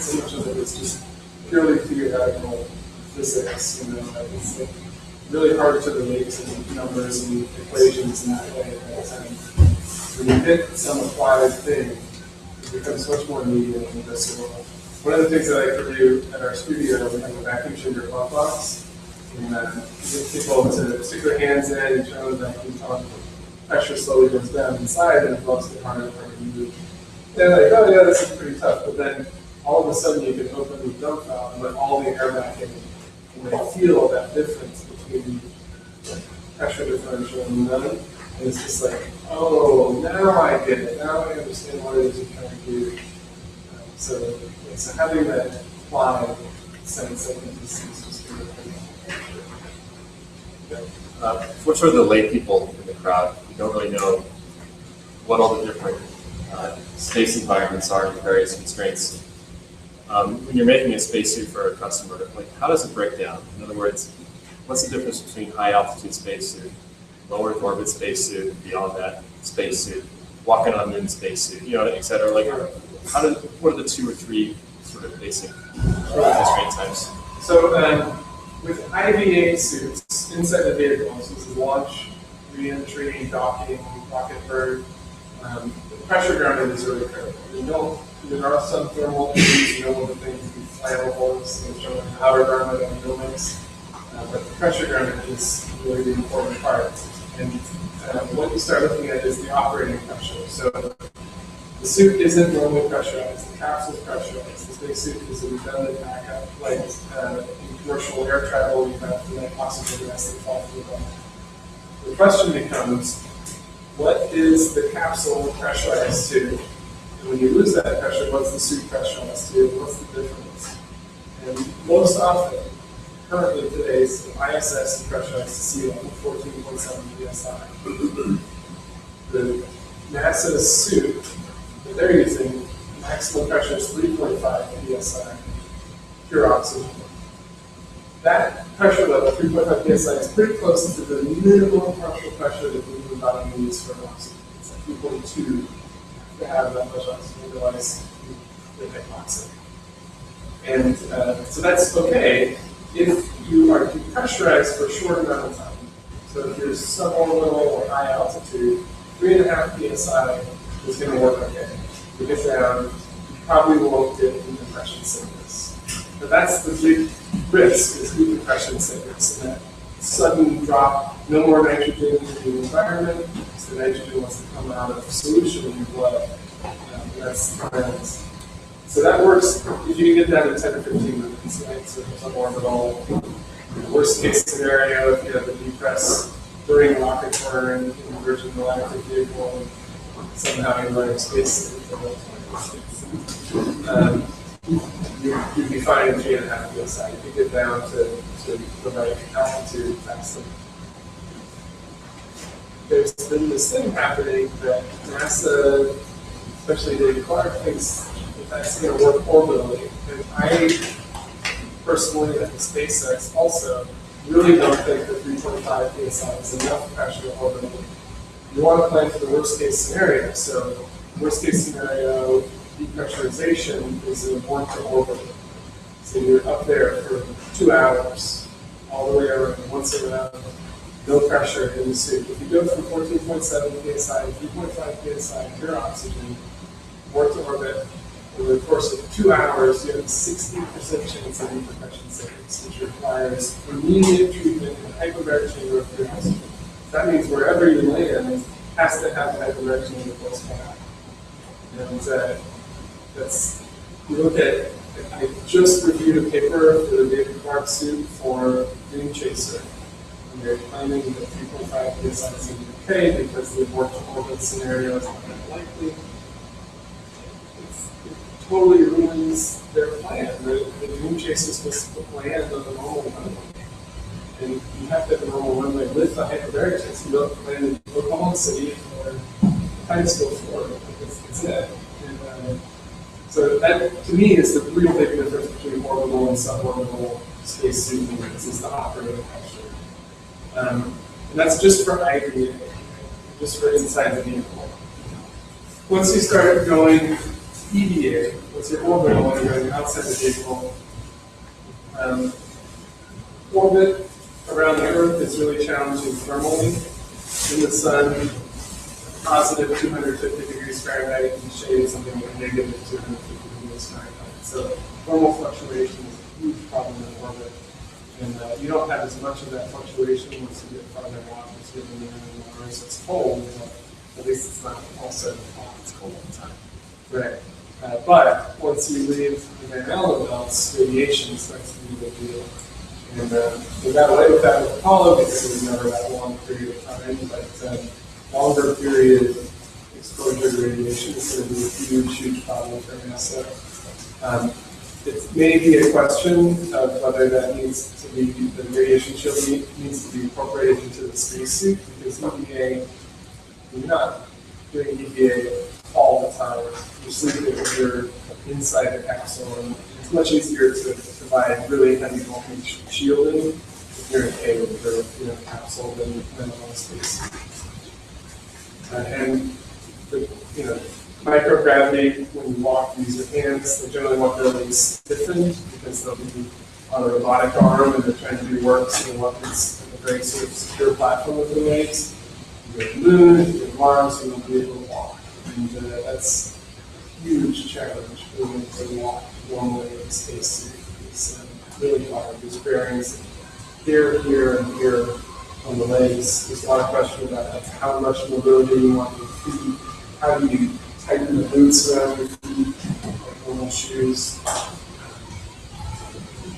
So much of it is just purely theoretical physics, like it's like really hard to relate to numbers and equations in that way. When you hit some applied thing, it becomes much more immediate and visceral. One of the things that I like to do at our studio, we have a vacuum chamber glove box, and get people to stick their hands in and turn on the vacuum pump. Pressure slowly goes down inside, and the gloves get harder and harder to move. They're like, oh yeah, this is pretty tough, but then all of a sudden you can open the dump valve and let all the air back in, and they feel that difference between pressure differential and none. And it's just like, oh, now I get it. Now I understand what it is you're trying to do. So having that applied sense, I think, is just really important. For sure, the lay people in the crowd, you don't really know what all the different space environments are and various constraints. When you're making a spacesuit for a customer, like how does it break down? In other words, what's the difference between high altitude spacesuit, low Earth orbit spacesuit, beyond that spacesuit, walking on moon spacesuit, et cetera? Like, what are the 2 or 3 sort of basic constraint types? So with IVA suits inside the vehicles, this is launch, re-entry, docking, rocket bird, the pressure grounding is really critical. There are some thermal issues, with the things be flammable, so show an outer garment and buildings, but the pressure grounding is really the important part. And what you start looking at is the operating pressure. So the suit isn't normally pressurized, the capsule is pressurized. The spacesuit is a redundant backup, like in commercial air travel, you have the oxygen gas that falls through the bottom. The question becomes, what is the capsule pressurized to? And when you lose that pressure, what's the suit pressurized to? What's the difference? And most often, currently today's ISS is pressurized to sea level, 14.7 psi. The NASA suit that they're using, maximum pressure is 3.5 psi, pure oxygen. That pressure level, 3.5 psi, is pretty close to the minimum partial pressure that the human body needs for oxygen. It's like 3.2 to have that much oxygen, otherwise you're hypoxic. And so that's okay if you are depressurized for a short amount of time. So if you're suborbital or high altitude, 3.5 psi is going to work okay. If you get down, you probably won't get decompression sickness. But that's the big risk, is decompression sickness, and that sudden drop, no more nitrogen in the environment, so the nitrogen wants to come out of solution in your blood. That's tremendous. So that works if you get down to 10 or 15 minutes, right? So suborbital. Worst case scenario, if you have a depress during rocket burn in a Virgin Galactic vehicle, and somehow you learn space, you'd be fine in 3.5 psi. If you get down to the right altitude, faster. There's been this thing happening that NASA, especially Dave Clark, thinks that's going to work orbitally. And I personally, at SpaceX, also really don't think that 3.5 psi is enough pressure orbitally. You want to plan for the worst case scenario. So, worst case scenario, depressurization is an warp to orbit. So you're up there for 2 hours, all the way around, once around, no pressure in the suit. If you go from 14.7 psi to 3.5 psi pure oxygen, warp to orbit, over the course of 2 hours, you have a 60% chance of decompression sickness, which requires immediate treatment in a hyperbaric chamber of pure oxygen. That means wherever you land has to have a hyperbaric chamber close by. And that's, you look at, I just reviewed a paper for the David Clark suit for Dream Chaser. And they're claiming that 3.5 psi is going to be okay because the warp to orbit scenario is not that likely. It totally ruins their plan. The Dream Chaser is supposed to land on the normal runway. And you have to have a normal runway with the hyperbaric chance. You don't land in Oklahoma City or Titusville, Florida. instead. And, so that, to me, is the real big difference between orbital and suborbital spacesuit movements is the operating pressure. And that's just for IVA, just for inside the vehicle. Once you start going EVA, once you're orbital and you're going outside the vehicle, orbit around the Earth is really challenging thermally. In the sun, positive 250 degrees Fahrenheit and shade something like negative 250 degrees Fahrenheit. So thermal fluctuation is a huge problem in orbit. And you don't have as much of that fluctuation once you get farther out, once you're in the Mars. It's cold, but at least it's not also hot. It's cold all the time. Right. But once you leave the Van Allen belts, radiation starts to be a big deal. And we got away with that with Apollo because it was never that long period of time, but longer period exposure to radiation is going to be a huge, huge problem for NASA. It may be a question of whether that needs to be, the radiation shield needs to be incorporated into the spacesuit, because EVA, you're not doing EVA all the time. You're sleeping when you're inside the capsule, and it's much easier to provide really heavy voltage shielding if you're in a or a capsule than on a spacesuit. And the, microgravity, when you walk, you use your hands, they generally want their legs stiffened because they'll be on a robotic arm and they're trying to do work, so they want this a very sort of secure platform with their legs. You go to the moon, you go to Mars, and you'll be able to walk. And that's a huge challenge for them to walk normally in space. It's really hard. There's bearings here, and here on the legs. There's a lot of question about how much mobility you want your feet. How do you tighten the boots around your feet, like normal shoes?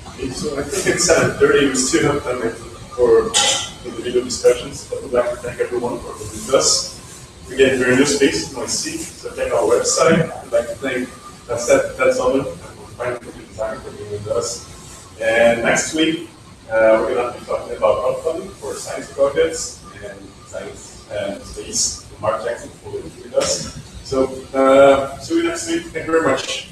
Okay, so I think it's 7:30. We still have time for individual discussions. I would like to thank everyone for being with us. Again, we're in NewSpace NYC, so check our website. I'd like to thank that's all and our computer designer for being with us. And next week, we're going to be talking about crowdfunding for science projects and science and space. Mark Jackson will be with us. So, see you next week. Thank you very much.